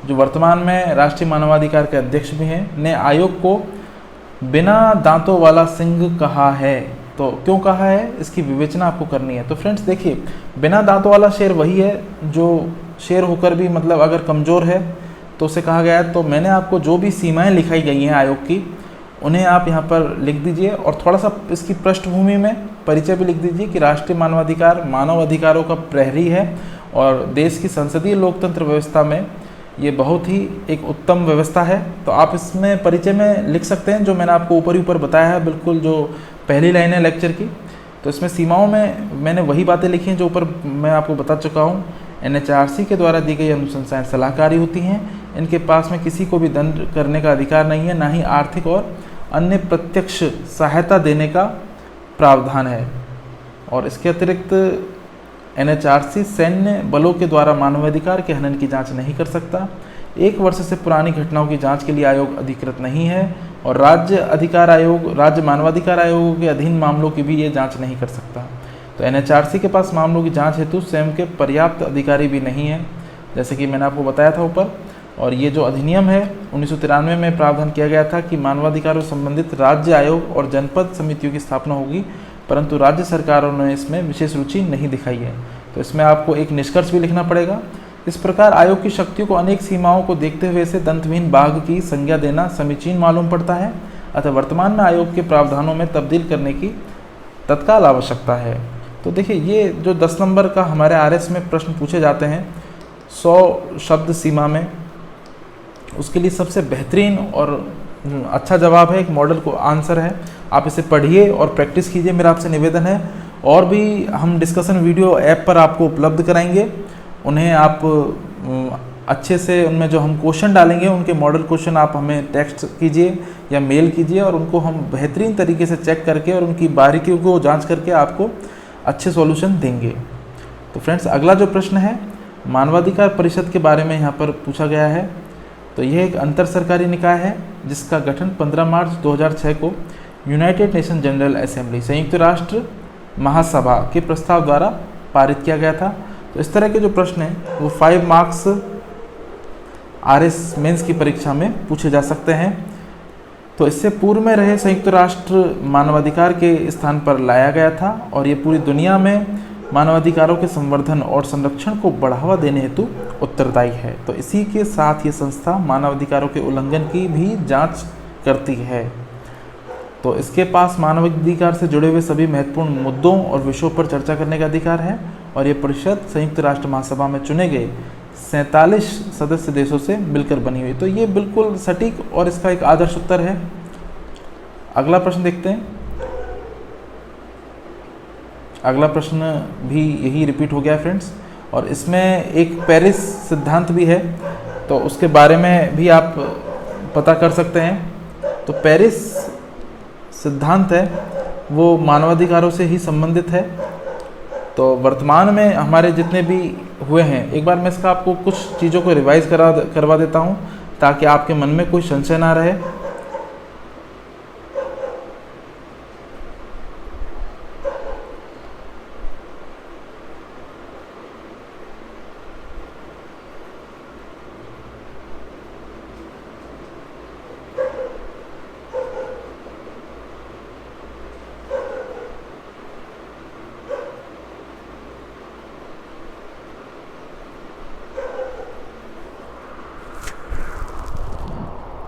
जो वर्तमान में राष्ट्रीय मानवाधिकार के अध्यक्ष भी हैं, ने आयोग को बिना दांतों वाला सिंह कहा है। तो क्यों कहा है, इसकी विवेचना आपको करनी है। तो फ्रेंड्स देखिए, बिना दांतों वाला शेर वही है जो शेर होकर भी मतलब अगर कमज़ोर है तो उसे कहा गया है। तो मैंने आपको जो भी सीमाएं लिखाई गई हैं आयोग की, उन्हें आप यहाँ पर लिख दीजिए, और थोड़ा सा इसकी पृष्ठभूमि में परिचय भी लिख दीजिए कि राष्ट्रीय मानवाधिकार मानव अधिकारों का प्रहरी है, और देश की संसदीय लोकतंत्र व्यवस्था में ये बहुत ही एक उत्तम व्यवस्था है। तो आप इसमें परिचय में लिख सकते हैं जो मैंने आपको ऊपर ही ऊपर बताया है, बिल्कुल जो पहली लाइन है लेक्चर की। तो इसमें सीमाओं में मैंने वही बातें लिखी हैं जो ऊपर मैं आपको बता चुका हूँ। एनएचआरसी के द्वारा दी गई अनुशंसाएं सलाहकारी होती हैं, इनके पास में किसी को भी दंड करने का अधिकार नहीं है, ना ही आर्थिक और अन्य प्रत्यक्ष सहायता देने का प्रावधान है। और इसके अतिरिक्त एनएचआरसी सैन्य बलों के द्वारा मानवाधिकार के हनन की जांच नहीं कर सकता। 1 वर्ष से पुरानी घटनाओं की जांच के लिए आयोग अधिकृत नहीं है, और राज्य मानवाधिकार आयोग के अधीन मामलों की भी ये जांच नहीं कर सकता। तो एनएचआरसी के पास मामलों की जांच हेतु स्वयं के पर्याप्त अधिकारी भी नहीं है, जैसे कि मैंने आपको बताया था ऊपर। और ये जो अधिनियम है 1993 में प्रावधान किया गया था कि मानवाधिकारों से संबंधित राज्य आयोग और जनपद समितियों की स्थापना होगी, परंतु राज्य सरकारों ने इसमें विशेष रुचि नहीं दिखाई है। तो इसमें आपको एक निष्कर्ष भी लिखना पड़ेगा। इस प्रकार आयोग की शक्तियों को अनेक सीमाओं को देखते हुए इसे दंतविहीन बाघ की संज्ञा देना समीचीन मालूम पड़ता है, अतः वर्तमान में आयोग के प्रावधानों में तब्दील करने की तत्काल आवश्यकता है। तो देखिए, ये जो 10 नंबर का हमारे आरएस में प्रश्न पूछे जाते हैं 100 शब्द सीमा में, उसके लिए सबसे बेहतरीन और अच्छा जवाब है, एक मॉडल को आंसर है। आप इसे पढ़िए और प्रैक्टिस कीजिए, मेरा आपसे निवेदन है। और भी हम डिस्कशन वीडियो ऐप पर आपको उपलब्ध कराएंगे, उन्हें आप अच्छे से, उनमें जो हम क्वेश्चन डालेंगे उनके मॉडल क्वेश्चन आप हमें टेक्स्ट कीजिए या मेल कीजिए, और उनको हम बेहतरीन तरीके से चेक करके और उनकी बारीकियों को जांच करके आपको अच्छे सॉल्यूशन देंगे। तो फ्रेंड्स, अगला जो प्रश्न है मानवाधिकार परिषद के बारे में यहाँ पर पूछा गया है। तो यह एक अंतर सरकारी निकाय है जिसका गठन 15 मार्च 2006 को यूनाइटेड नेशन जनरल असेंबली, संयुक्त राष्ट्र महासभा के प्रस्ताव द्वारा पारित किया गया था। तो इस तरह के जो प्रश्न हैं वो 5 मार्क्स RS मेंस की परीक्षा में पूछे जा सकते हैं। तो इससे पूर्व में रहे संयुक्त राष्ट्र मानवाधिकार के स्थान पर लाया गया था और ये पूरी दुनिया में मानवाधिकारों के संवर्धन और संरक्षण को बढ़ावा देने हेतु उत्तरदायी है। तो इसी के साथ ये संस्था मानवाधिकारों के उल्लंघन की भी जांच करती है। तो इसके पास मानवाधिकार से जुड़े हुए सभी महत्वपूर्ण मुद्दों और विषयों पर चर्चा करने का अधिकार है और ये परिषद संयुक्त राष्ट्र महासभा में चुने गए 47 सदस्य देशों से मिलकर बनी हुई। तो ये बिल्कुल सटीक और इसका एक आदर्श उत्तर है। अगला प्रश्न देखते हैं। अगला प्रश्न भी यही रिपीट हो गया फ्रेंड्स, और इसमें एक पेरिस सिद्धांत भी है, तो उसके बारे में भी आप पता कर सकते हैं। तो पेरिस सिद्धांत है वो मानवाधिकारों से ही संबंधित है। तो वर्तमान में हमारे जितने भी हुए हैं, एक बार मैं इसका आपको कुछ चीज़ों को रिवाइज करवा देता हूँ ताकि आपके मन में कोई संशय ना रहे।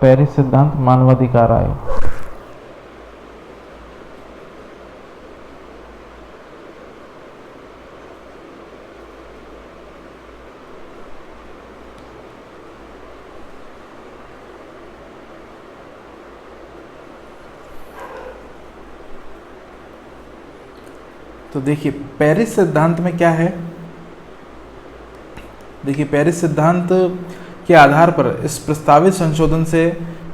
पेरिस सिद्धांत मानवाधिकार आयोग। तो देखिए पेरिस सिद्धांत में क्या है। देखिए पेरिस सिद्धांत के आधार पर इस प्रस्तावित संशोधन से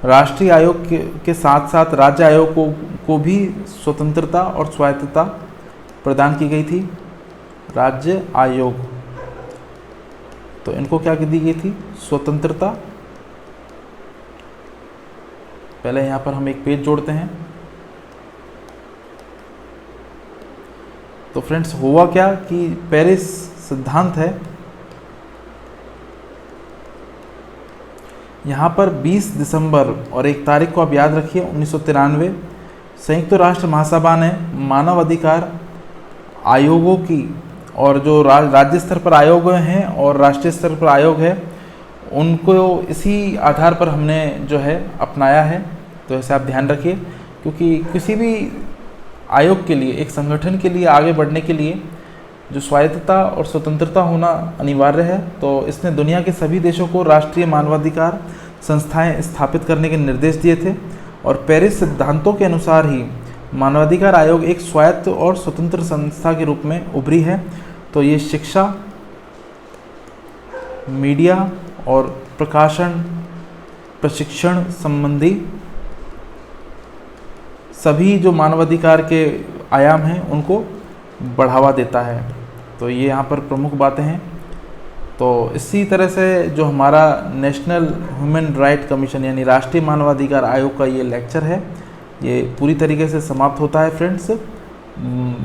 राष्ट्रीय आयोग के साथ साथ राज्य आयोग को भी स्वतंत्रता और स्वायत्तता प्रदान की गई थी। राज्य आयोग, तो इनको क्या दी गई थी? स्वतंत्रता। पहले यहाँ पर हम एक पेज जोड़ते हैं। तो फ्रेंड्स हुआ क्या कि पेरिस सिद्धांत है, यहाँ पर 20 दिसंबर और एक तारीख को आप याद रखिए 1993 संयुक्त राष्ट्र महासभा ने मानव अधिकार आयोगों की, और जो राज्य स्तर पर आयोग हैं और राष्ट्रीय स्तर पर आयोग है, उनको इसी आधार पर हमने जो है अपनाया है। तो ऐसे आप ध्यान रखिए, क्योंकि किसी भी आयोग के लिए, एक संगठन के लिए आगे बढ़ने के लिए जो स्वायत्तता और स्वतंत्रता होना अनिवार्य है। तो इसने दुनिया के सभी देशों को राष्ट्रीय मानवाधिकार संस्थाएं स्थापित करने के निर्देश दिए थे और पेरिस सिद्धांतों के अनुसार ही मानवाधिकार आयोग एक स्वायत्त और स्वतंत्र संस्था के रूप में उभरी है। तो ये शिक्षा, मीडिया और प्रकाशन, प्रशिक्षण संबंधी सभी जो मानवाधिकार के आयाम हैं उनको बढ़ावा देता है। तो ये यहाँ पर प्रमुख बातें हैं। तो इसी तरह से जो हमारा नेशनल ह्यूमन राइट कमीशन यानी राष्ट्रीय मानवाधिकार आयोग का ये लेक्चर है, ये पूरी तरीके से समाप्त होता है फ्रेंड्स।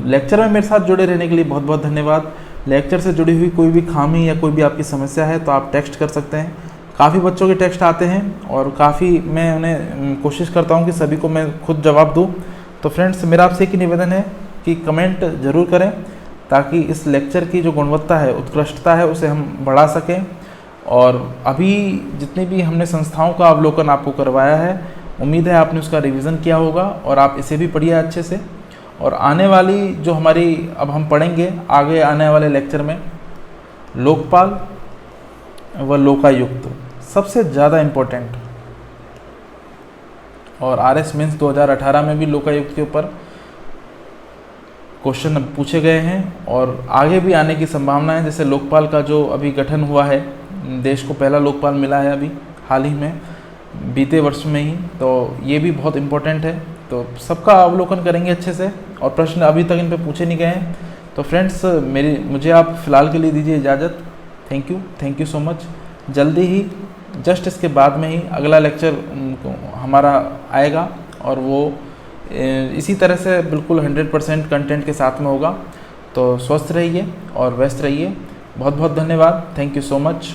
लेक्चर में मेरे साथ जुड़े रहने के लिए बहुत बहुत धन्यवाद। लेक्चर से जुड़ी हुई कोई भी खामी या कोई भी आपकी समस्या है तो आप टेक्स्ट कर सकते हैं। काफ़ी बच्चों के टेक्स्ट आते हैं और काफ़ी मैं उन्हें कोशिश करता हूँ कि सभी को मैं खुद जवाब दूँ। तो फ्रेंड्स मेरा आपसे एक ही निवेदन है कि कमेंट ज़रूर करें ताकि इस लेक्चर की जो गुणवत्ता है, उत्कृष्टता है, उसे हम बढ़ा सकें। और अभी जितनी भी हमने संस्थाओं का अवलोकन आपको करवाया है, उम्मीद है आपने उसका रिवीजन किया होगा और आप इसे भी पढ़िए अच्छे से। और आने वाली जो हमारी अब हम पढ़ेंगे आगे आने वाले लेक्चर में लोकपाल व लोकायुक्त सबसे ज़्यादा इम्पोर्टेंट, और RS मेंस 2018 में भी लोकायुक्त के ऊपर क्वेश्चन पूछे गए हैं और आगे भी आने की संभावना है। जैसे लोकपाल का जो अभी गठन हुआ है, देश को पहला लोकपाल मिला है अभी हाल ही में, बीते वर्ष में ही, तो ये भी बहुत इम्पोर्टेंट है। तो सबका अवलोकन करेंगे अच्छे से, और प्रश्न अभी तक इन पे पूछे नहीं गए हैं। तो फ्रेंड्स मुझे आप फ़िलहाल के लिए दीजिए इजाज़त। Thank you so much. जल्दी ही जस्ट इसके बाद में ही अगला लेक्चर हमारा आएगा और वो इसी तरह से बिल्कुल 100% कंटेंट के साथ में होगा। तो स्वस्थ रहिए और व्यस्त रहिए। बहुत बहुत धन्यवाद, थैंक यू सो मच।